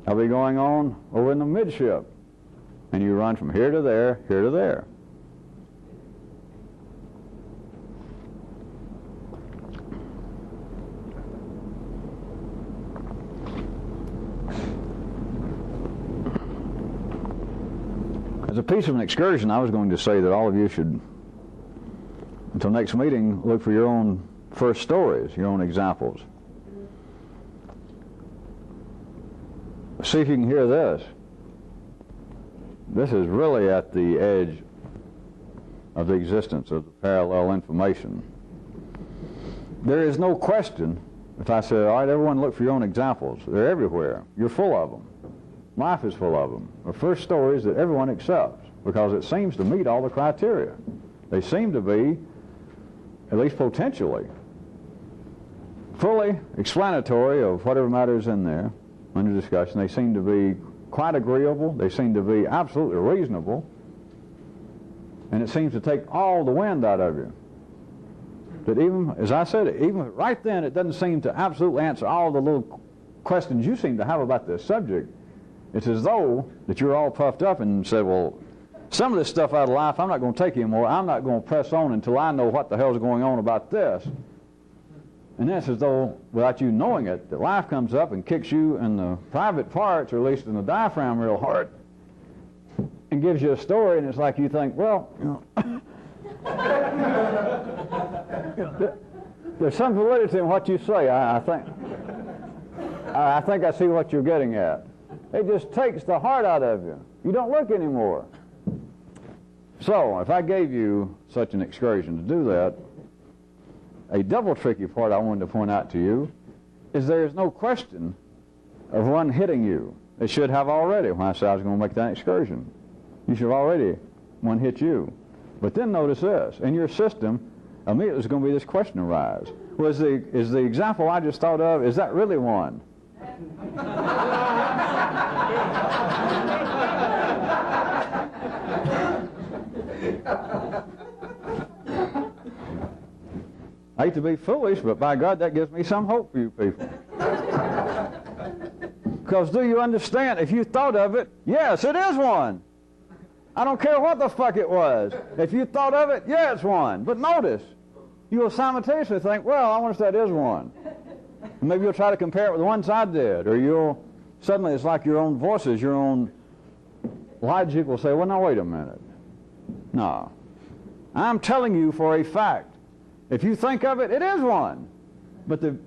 That'll be going on over in the midship. And you run from here to there, here to there. As a piece of an excursion, I was going to say that all of you should, until next meeting, look for your own first stories, your own examples. See if you can hear this. This is really at the edge of the existence of the parallel information. There is no question, if I say, all right, everyone look for your own examples. They're everywhere. You're full of them. Life is full of them. The first stories that everyone accepts because it seems to meet all the criteria. They seem to be, at least potentially, fully explanatory of whatever matter is in there under discussion. They seem to be quite agreeable. They seem to be absolutely reasonable. And it seems to take all the wind out of you. That even, as I said, even right then, it doesn't seem to absolutely answer all the little questions you seem to have about this subject. It's as though that you're all puffed up and said, well, some of this stuff out of life I'm not going to take anymore. I'm not going to press on until I know what the hell's going on about this. And that's as though, without you knowing it, that life comes up and kicks you in the private parts, or at least in the diaphragm real hard, and gives you a story, and it's like you think, well, there's some validity in what you say. I think I see what you're getting at. It just takes the heart out of you. You don't look anymore. So, if I gave you such an excursion to do that, a double tricky part I wanted to point out to you is there is no question of one hitting you. It should have already when I said I was going to make that excursion. You should have already one hit you. But then notice this. In your system, immediately there's going to be this question arise. Well, is the example I just thought of, is that really one? I hate to be foolish, but by God, that gives me some hope for you people. Because do you understand? If you thought of it, yes, it is one. I don't care what the fuck it was. If you thought of it, yeah, it's one. But notice, you will simultaneously think, well, I wonder if that is one. And maybe you'll try to compare it with the ones I did. Or you'll, suddenly it's like your own voices, your own logic will say, well, now wait a minute. No. I'm telling you for a fact. If you think of it, it is one. But the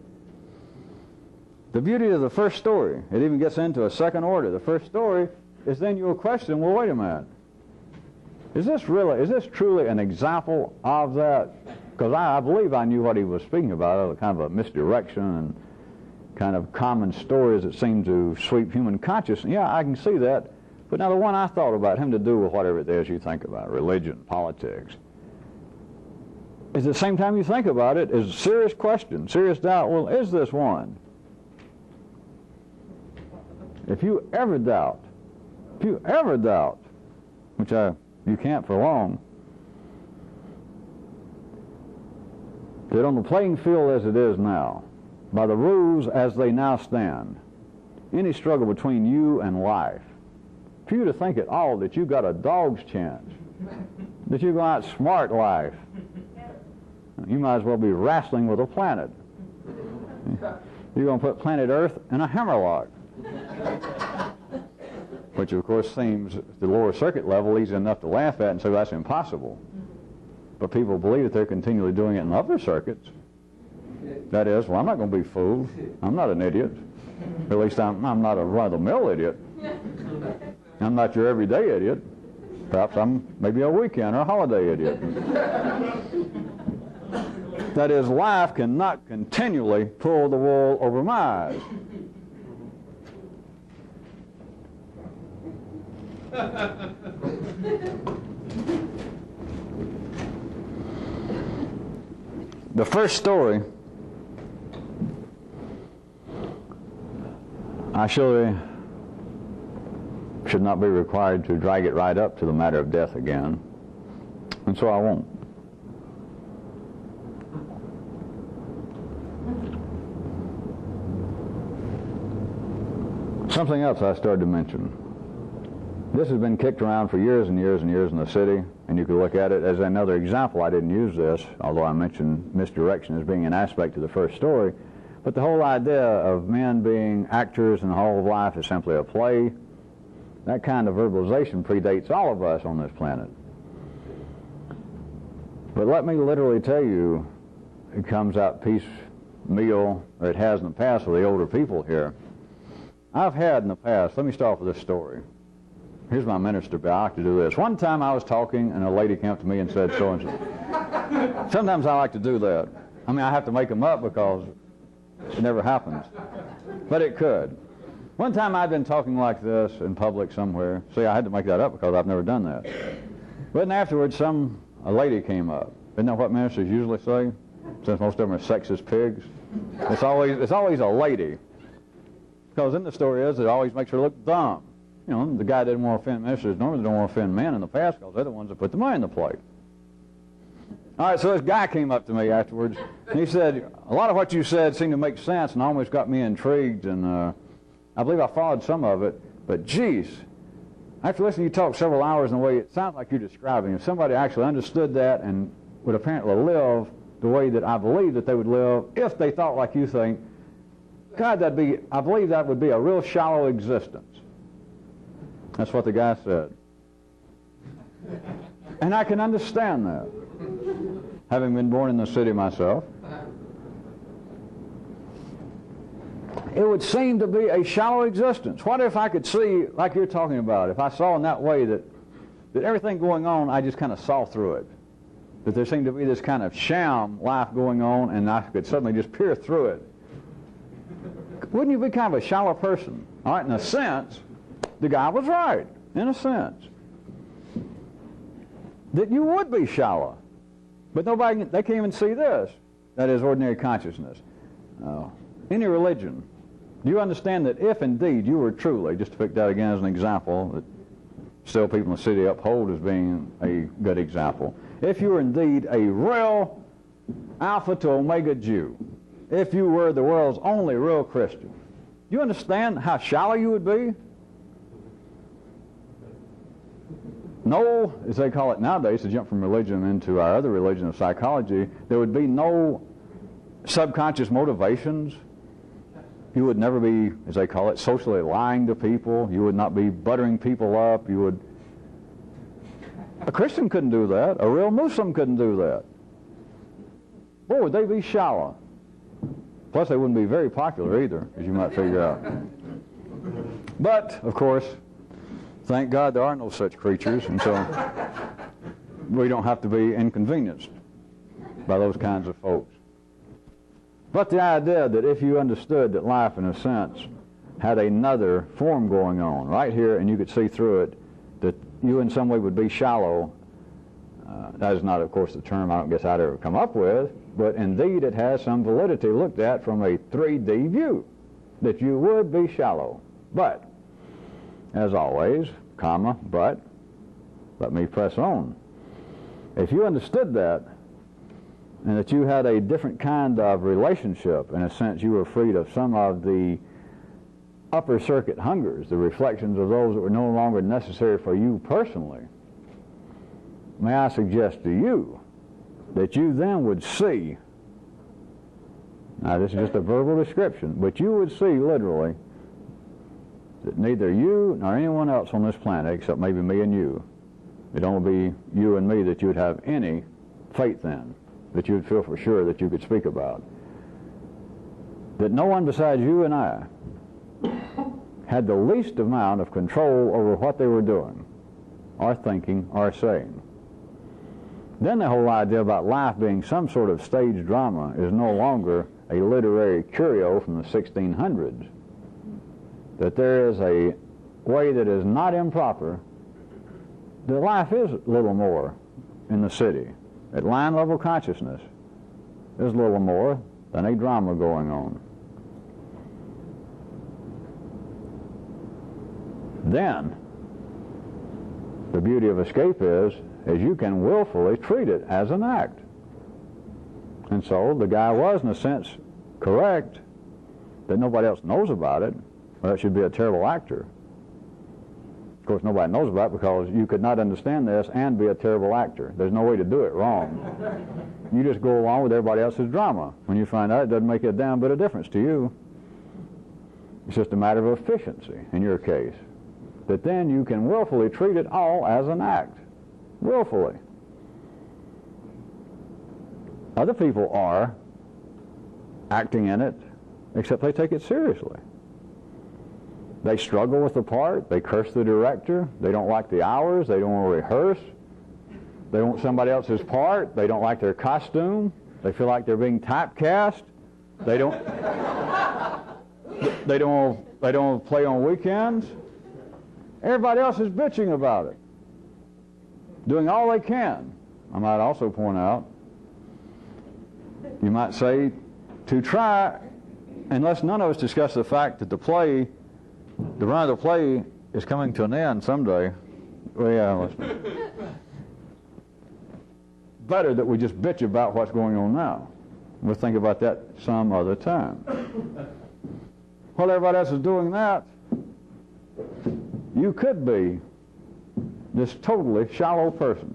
beauty of the first story, it even gets into a second order. The first story is then you'll question, well, wait a minute. Is this truly an example of that? Because I believe I knew what he was speaking about, kind of a misdirection and kind of common stories that seem to sweep human consciousness. Yeah, I can see that. But now the one I thought about, having to do with whatever it is you think about, religion, politics, is at the same time you think about it, is a serious question, serious doubt, well, is this one? If you ever doubt, which you can't for long, that on the playing field as it is now, by the rules as they now stand, any struggle between you and life, for you to think at all that you got a dog's chance, that you're going to outsmart life, you might as well be wrestling with a planet. You're going to put planet Earth in a hammerlock. Which, of course, seems at the lower circuit level easy enough to laugh at and say, well, that's impossible. But people believe that they're continually doing it in upper circuits. That is, well, I'm not going to be fooled. I'm not an idiot. At least I'm not a run-of-the-mill idiot. I'm not your everyday idiot. Perhaps I'm maybe a weekend or a holiday idiot. That is, life cannot continually pull the wool over my eyes. The first story, I surely should not be required to drag it right up to the matter of death again, and so I won't. Something else I started to mention. This has been kicked around for years and years and years in the city, and you could look at it as another example. I didn't use this, although I mentioned misdirection as being an aspect of the first story. But the whole idea of men being actors and the whole of life is simply a play, that kind of verbalization predates all of us on this planet. But let me literally tell you, it comes out piecemeal, or it has in the past with the older people here. I've had in the past, let me start with this story. Here's my minister bill. I like to do this. One time I was talking and a lady came up to me and said so-and-so. Sometimes I like to do that. I mean, I have to make them up because it never happens. But it could. One time I'd been talking like this in public somewhere. See, I had to make that up because I've never done that. But then afterwards, a lady came up. Isn't that what ministers usually say? Since most of them are sexist pigs. It's always a lady. Because then the story is it always makes her look dumb. You know, the guy didn't want to offend ministers. Normally don't want to offend men in the past because they're the ones that put the money in the plate. All right, so this guy came up to me afterwards, and he said, a lot of what you said seemed to make sense and almost got me intrigued, and I believe I followed some of it, but geez, after listening to you talk several hours in the way it sounds like you're describing, if somebody actually understood that and would apparently live the way that I believe that they would live if they thought like you think, God, I believe that would be a real shallow existence. That's what the guy said. And I can understand that, having been born in the city myself. It would seem to be a shallow existence. What if I could see, like you're talking about, if I saw in that way that everything going on, I just kind of saw through it. That there seemed to be this kind of sham life going on, and I could suddenly just peer through it. Wouldn't you be kind of a shallow person? All right, in a sense, the guy was right, in a sense. That you would be shallow. But they can't even see this. That is ordinary consciousness. Any religion, do you understand that if indeed you were truly, just to pick that again as an example, that still people in the city uphold as being a good example, if you were indeed a real Alpha to Omega Jew, if you were the world's only real Christian, do you understand how shallow you would be? No, as they call it nowadays, to jump from religion into our other religion of psychology, there would be no subconscious motivations. You would never be, as they call it, socially lying to people. You would not be buttering people up. A Christian couldn't do that. A real Muslim couldn't do that. Boy, would they be shallow. Plus, they wouldn't be very popular either, as you might figure out. But, of course, thank God there are no such creatures, and so we don't have to be inconvenienced by those kinds of folks. But the idea that if you understood that life, in a sense, had another form going on right here, and you could see through it, that you in some way would be shallow, that is not, of course, the term I don't guess I'd ever come up with, but indeed it has some validity looked at from a 3D view, that you would be shallow. But, as always, but, let me press on. If you understood that, and that you had a different kind of relationship, in a sense you were freed of some of the upper circuit hungers, the reflections of those that were no longer necessary for you personally, may I suggest to you that you then would see, now this is just a verbal description, but you would see literally that neither you nor anyone else on this planet, except maybe me and you, it'd only be you and me that you would have any faith in, that you would feel for sure that you could speak about. That no one besides you and I had the least amount of control over what they were doing, or thinking, or saying. Then the whole idea about life being some sort of stage drama is no longer a literary curio from the 1600s. That there is a way that is not improper, that life is a little more in the city. At line level consciousness is a little more than a drama going on. Then, the beauty of escape is you can willfully treat it as an act. And so the guy was, in a sense, correct that nobody else knows about it. Well, that should be a terrible actor. Of course, nobody knows about it because you could not understand this and be a terrible actor. There's no way to do it wrong. You just go along with everybody else's drama. When you find out, it doesn't make a damn bit of difference to you. It's just a matter of efficiency in your case. That then you can willfully treat it all as an act. Willfully. Other people are acting in it, except they take it seriously. They struggle with the part, they curse the director, they don't like the hours, they don't want to rehearse, they want somebody else's part, they don't like their costume, they feel like they're being typecast, they don't play on weekends. Everybody else is bitching about it, doing all they can. I might also point out, you might say, to try, unless none of us discuss the fact that the run of the play is coming to an end someday. Well, yeah, better that we just bitch about what's going on now. We'll think about that some other time. While everybody else is doing that, you could be this totally shallow person.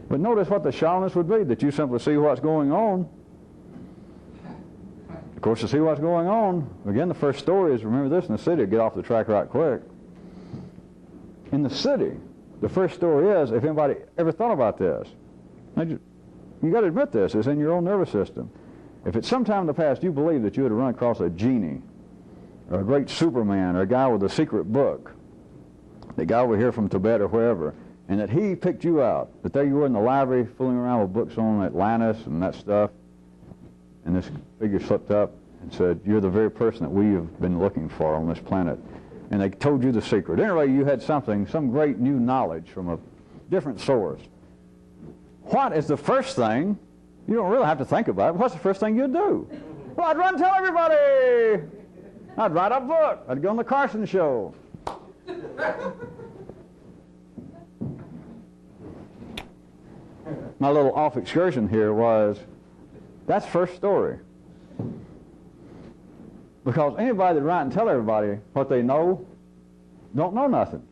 But notice what the shallowness would be, that you simply see what's going on. Of course, to see what's going on, again, the first story is, remember this, in the city, get off the track right quick. In the city, the first story is, if anybody ever thought about this, you got to admit this, it's in your own nervous system. If at some time in the past you believe that you would have run across a genie, or a great Superman, or a guy with a secret book, the guy over here from Tibet or wherever, and that he picked you out, that there you were in the library fooling around with books on Atlantis and that stuff, and this figure slipped up and said, you're the very person that we have been looking for on this planet. And they told you the secret. Anyway, you had something, some great new knowledge from a different source. What is the first thing? You don't really have to think about it. What's the first thing you'd do? Well, I'd run and tell everybody. I'd write a book. I'd go on the Carson show. My little off excursion here was, that's first story. Because anybody that write and tell everybody what they know, don't know nothing.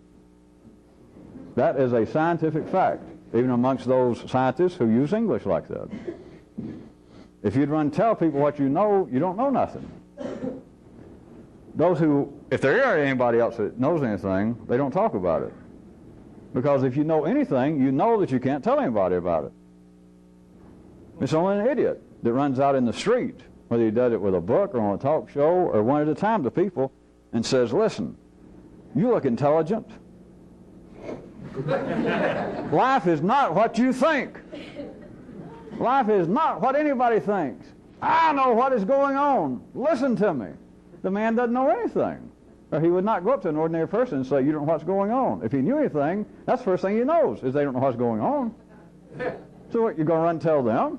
That is a scientific fact, even amongst those scientists who use English like that. If you'd run and tell people what you know, you don't know nothing. Those who, if there is anybody else that knows anything, they don't talk about it. Because if you know anything, you know that you can't tell anybody about it. It's only an idiot that runs out in the street, whether he does it with a book or on a talk show or one at a time to people, and says, listen, you look intelligent. Life is not what you think. Life is not what anybody thinks. I know what is going on. Listen to me. The man doesn't know anything. Or he would not go up to an ordinary person and say, you don't know what's going on. If he knew anything, that's the first thing he knows, is they don't know what's going on. So what, you're going to run and tell them?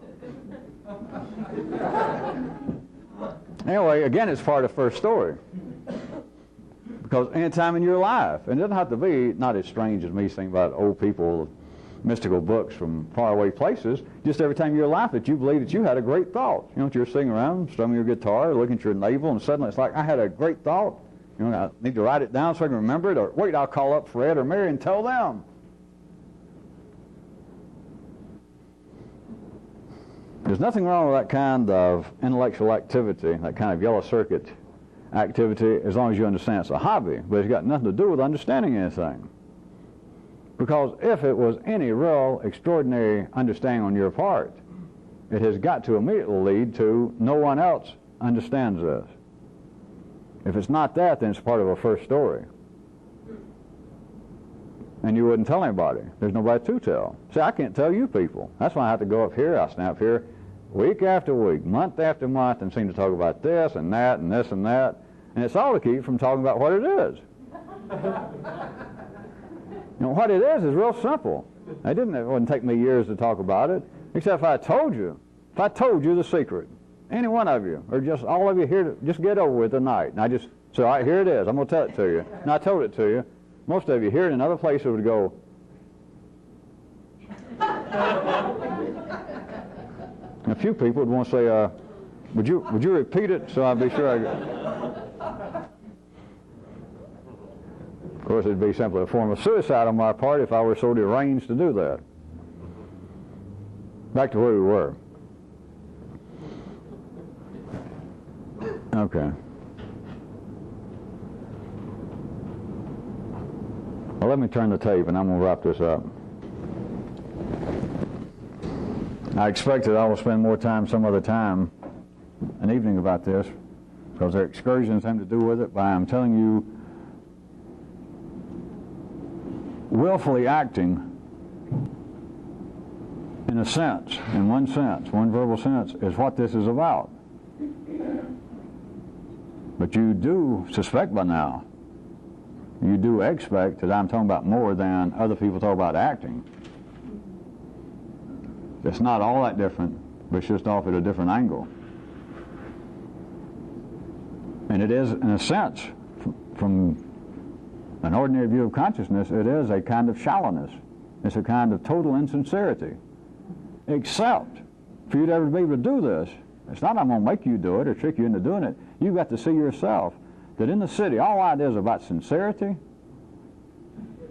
Anyway, again, it's part of the first story. Because any time in your life, and it doesn't have to be not as strange as me saying about old people, mystical books from faraway places, just every time in your life that you believe that you had a great thought. You know, you're sitting around, strumming your guitar, looking at your navel, and suddenly it's like, I had a great thought. You know, I need to write it down so I can remember it, or wait, I'll call up Fred or Mary and tell them. There's nothing wrong with that kind of intellectual activity, that kind of yellow circuit activity, as long as you understand it's a hobby, but it's got nothing to do with understanding anything. Because if it was any real extraordinary understanding on your part, it has got to immediately lead to no one else understands this. If it's not that, then it's part of a first story. And you wouldn't tell anybody. There's nobody to tell. See, I can't tell you people. That's why I have to go up here. I stand up here week after week, month after month, and seem to talk about this and that and this and that. And it's all to keep from talking about what it is. You know, what it is real simple. It wouldn't take me years to talk about it, except if I told you the secret. Any one of you, or just all of you here, just get over with tonight. And I just say, all right, here it is. I'm going to tell it to you. And I told it to you. Most of you here in another place would go, and a few people would want to say, would you repeat it so I'd be sure I get. Of course, it'd be simply a form of suicide on my part if I were so deranged to do that. Back to where we were. Okay. Well, let me turn the tape and I'm going to wrap this up. I expect that I will spend more time some other time, an evening, about this, because there are excursions having to do with it, but I'm telling you, willfully acting, in a sense, in one sense, one verbal sense, is what this is about. But you do suspect by now, you do expect that I'm talking about more than other people talk about acting. It's not all that different, but it's just off at a different angle. And it is, in a sense, from an ordinary view of consciousness, it is a kind of shallowness. It's a kind of total insincerity. Except, for you to ever be able to do this, it's not I'm going to make you do it or trick you into doing it. You've got to see yourself that in the city, all ideas about sincerity,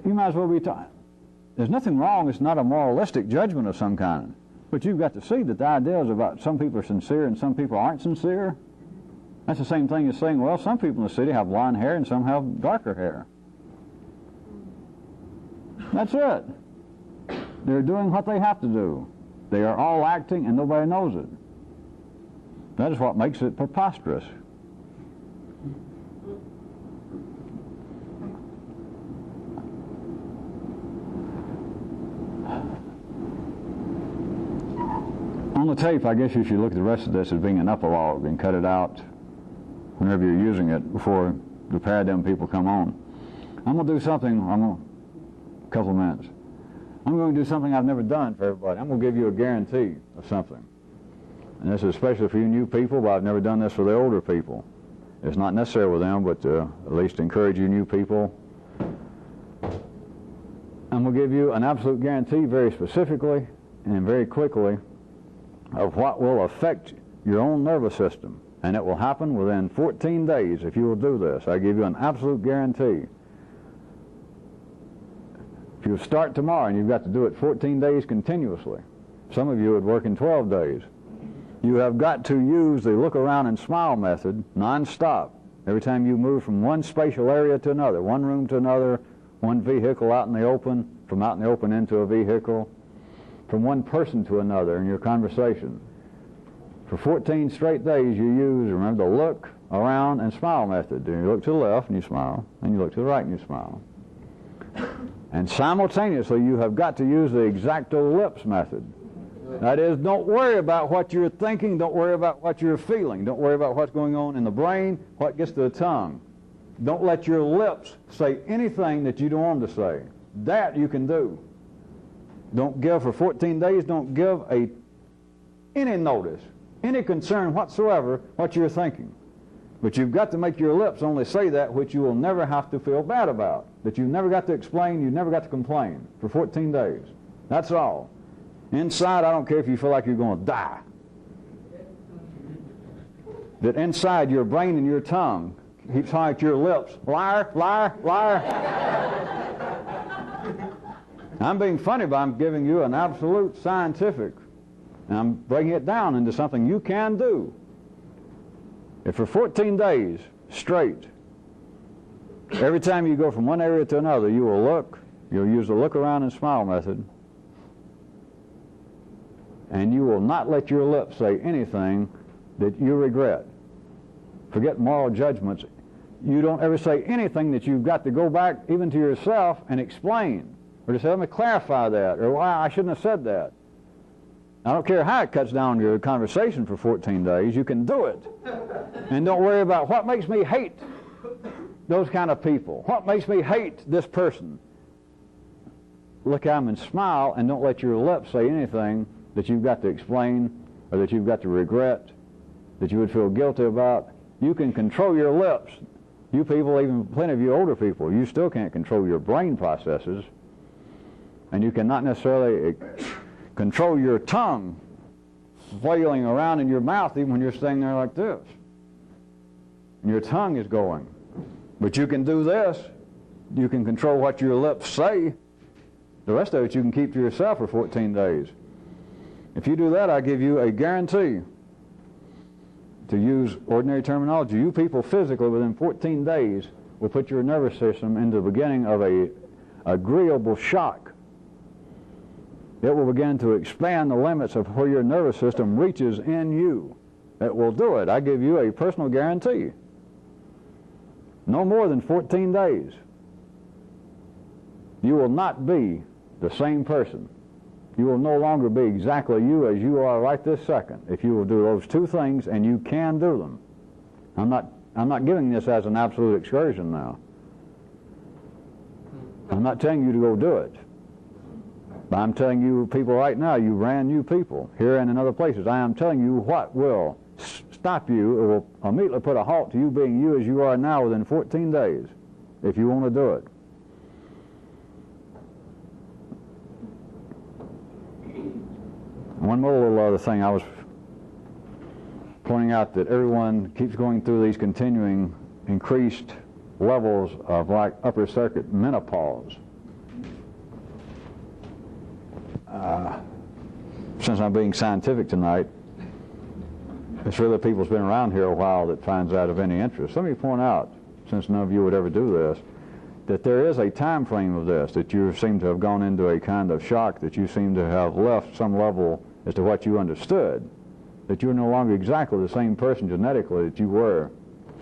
you might as well be talking. there's nothing wrong. It's not a moralistic judgment of some kind. But you've got to see that the ideas about some people are sincere and some people aren't sincere. That's the same thing as saying, well, some people in the city have blonde hair and some have darker hair. That's it. They're doing what they have to do. They are all acting and nobody knows it. That is what makes it preposterous. On the tape, I guess you should look at the rest of this as being an epilogue and cut it out whenever you're using it before the paradigm people come on. I'm going to do something, a couple of minutes. I'm going to do something I've never done for everybody. I'm going to give you a guarantee of something. And this is especially for you new people, but I've never done this for the older people. It's not necessary with them, but at least encourage you new people. I'm going to give you an absolute guarantee very specifically and very quickly of what will affect your own nervous system. And it will happen within 14 days if you will do this. I give you an absolute guarantee. If you start tomorrow and you've got to do it 14 days continuously, some of you would work in 12 days. You have got to use the look around and smile method non-stop. Every time you move from one spatial area to another, one room to another, one vehicle out in the open, from out in the open into a vehicle, from one person to another in your conversation. For 14 straight days you use, remember, the look around and smile method. You look to the left and you smile, and you look to the right and you smile. And simultaneously you have got to use the exacto lips method. That is, don't worry about what you're thinking, don't worry about what you're feeling, don't worry about what's going on in the brain, what gets to the tongue. Don't let your lips say anything that you don't want to say. That you can do. Don't give for 14 days, don't give any notice, any concern whatsoever what you're thinking. But you've got to make your lips only say that which you will never have to feel bad about, that you've never got to explain, you've never got to complain for 14 days. That's all. Inside, I don't care if you feel like you're going to die. That inside your brain and your tongue keeps telling your lips, liar, liar, liar. I'm being funny, but I'm giving you an absolute scientific, and I'm breaking it down into something you can do. If for 14 days straight, every time you go from one area to another, you will look, you'll use the look around and smile method, and you will not let your lips say anything that you regret. Forget moral judgments. You don't ever say anything that you've got to go back even to yourself and explain, or to say, let me clarify that, or why I shouldn't have said that. I don't care how it cuts down your conversation for 14 days, you can do it. And don't worry about what makes me hate those kind of people. What makes me hate this person? Look at them and smile, and don't let your lips say anything that you've got to explain, or that you've got to regret, that you would feel guilty about. You can control your lips. You people, even plenty of you older people, you still can't control your brain processes, and you cannot necessarily control your tongue flailing around in your mouth even when you're staying there like this. And your tongue is going. But you can do this. You can control what your lips say. The rest of it you can keep to yourself for 14 days. If you do that, I give you a guarantee, to use ordinary terminology, you people physically within 14 days will put your nervous system into the beginning of a agreeable shock. It will begin to expand the limits of where your nervous system reaches in you. It will do it. I give you a personal guarantee. No more than 14 days. You will not be the same person. You will no longer be exactly you as you are right this second if you will do those two things, and you can do them. I'm not giving this as an absolute excursion now. I'm not telling you to go do it. But I'm telling you people right now, you brand new people, here and in other places, I am telling you what will stop you, it will immediately put a halt to you being you as you are now within 14 days, if you want to do it. One more little other thing, I was pointing out that everyone keeps going through these continuing increased levels of like upper circuit menopause. since I'm being scientific tonight, it's really people who's been around here a while that finds that of any interest. Let me point out, since none of you would ever do this, that there is a time frame of this, that you seem to have gone into a kind of shock, that you seem to have left some level as to what you understood, that you're no longer exactly the same person genetically that you were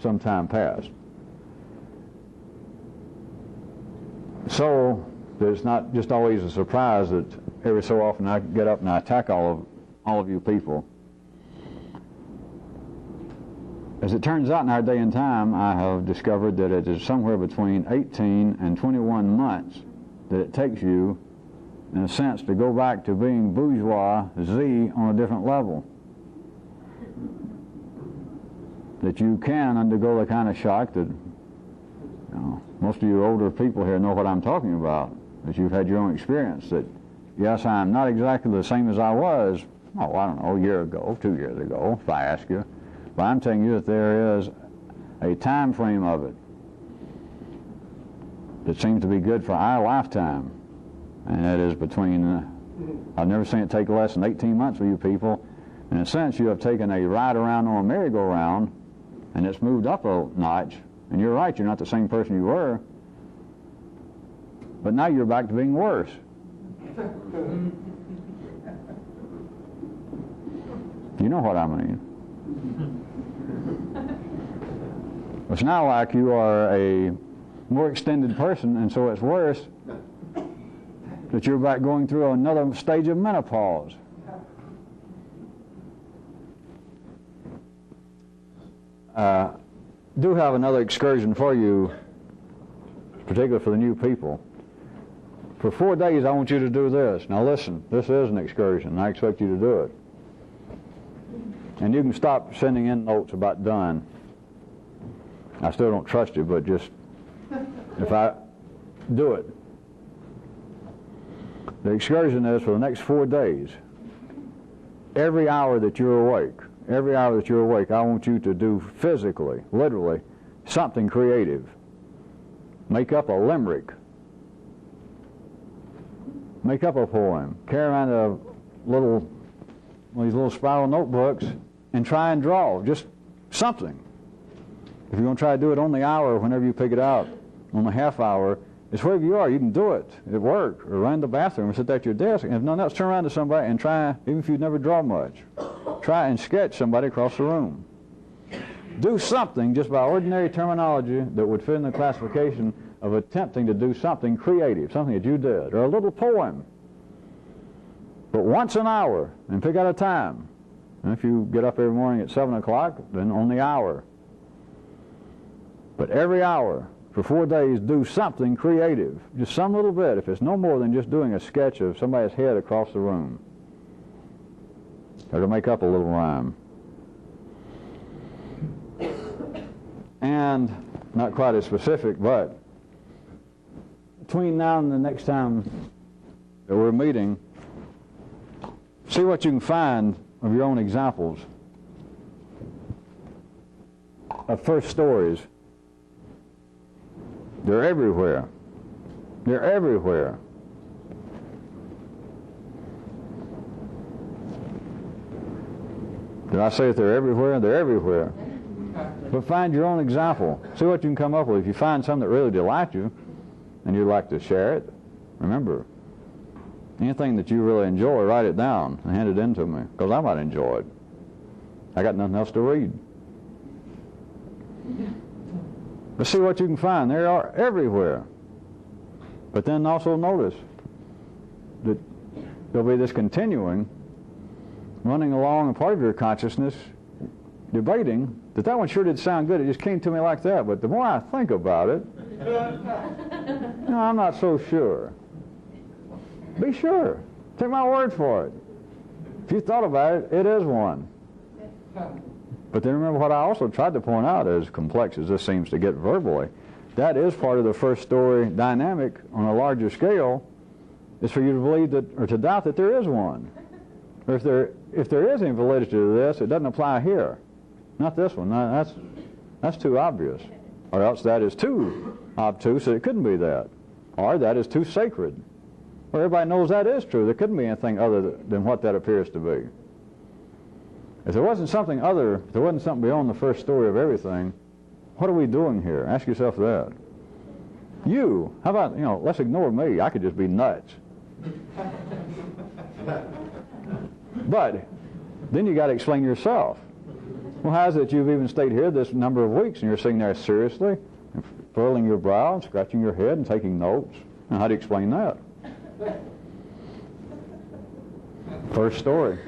some time past. So there's not just always a surprise that every so often I get up and I attack all of you people. As it turns out, in our day and time, I have discovered that it is somewhere between 18 and 21 months that it takes you, in a sense, to go back to being bourgeois-Z on a different level. That you can undergo the kind of shock that, most of you older people here know what I'm talking about, that you've had your own experience, that, yes, I'm not exactly the same as I was, I don't know, a year ago, 2 years ago, if I ask you. But I'm telling you that there is a time frame of it that seems to be good for our lifetime. And that is between, I've never seen it take less than 18 months for you people. In a sense, you have taken a ride around on a merry-go-round, and it's moved up a notch. And you're right, you're not the same person you were. But now you're back to being worse. You know what I mean. It's now like you are a more extended person, and so it's worse that you're back going through another stage of menopause. Do have another excursion for you, particularly for the new people. For 4 days I want you to do this. Now listen, this is an excursion. I expect you to do it. And you can stop sending in notes about done. I still don't trust you, but just, if I do it. The excursion is for the next 4 days. Every hour that you're awake, I want you to do physically, literally, something creative. Make up a limerick. Make up a poem. Carry around these little spiral notebooks and try and draw just something. If you're going to try to do it on the hour, whenever you pick it out, on the half hour, it's wherever you are. You can do it at work, or run the bathroom, or sit there at your desk. And if nothing else, turn around to somebody and try, even if you never draw much, try and sketch somebody across the room. Do something just by ordinary terminology that would fit in the classification of attempting to do something creative, something that you did, or a little poem. But once an hour, and pick out a time. And if you get up every morning at 7 o'clock, then on the hour. But every hour, for 4 days, do something creative. Just some little bit, if it's no more than just doing a sketch of somebody's head across the room. Or to make up a little rhyme. And, not quite as specific, but between now and the next time that we're meeting, see what you can find of your own examples of first stories. They're everywhere. They're everywhere. Did I say that they're everywhere? They're everywhere. But find your own example. See what you can come up with. If you find something that really delights you and you'd like to share it, remember, anything that you really enjoy, write it down and hand it in to me, because I might enjoy it. I got nothing else to read. But see what you can find. They are everywhere. But then also notice that there'll be this continuing, running along a part of your consciousness, debating that one sure did sound good. It just came to me like that. But the more I think about it, I'm not so sure. Be sure. Take my word for it. If you thought about it, it is one. But then remember what I also tried to point out, as complex as this seems to get verbally, that is part of the first story dynamic on a larger scale, is for you to believe that, or to doubt that there is one. Or if there is any validity to this, it doesn't apply here. Not this one. No, that's too obvious. Or else that is too obtuse, so it couldn't be that. Or that is too sacred. Well, everybody knows that is true. There couldn't be anything other than what that appears to be. If there wasn't something beyond the first story of everything, what are we doing here? Ask yourself that. You, how about, let's ignore me. I could just be nuts. But then you got to explain yourself. Well, how is it you've even stayed here this number of weeks and you're sitting there seriously, and furrowing your brow and scratching your head and taking notes? And how do you explain that? First story.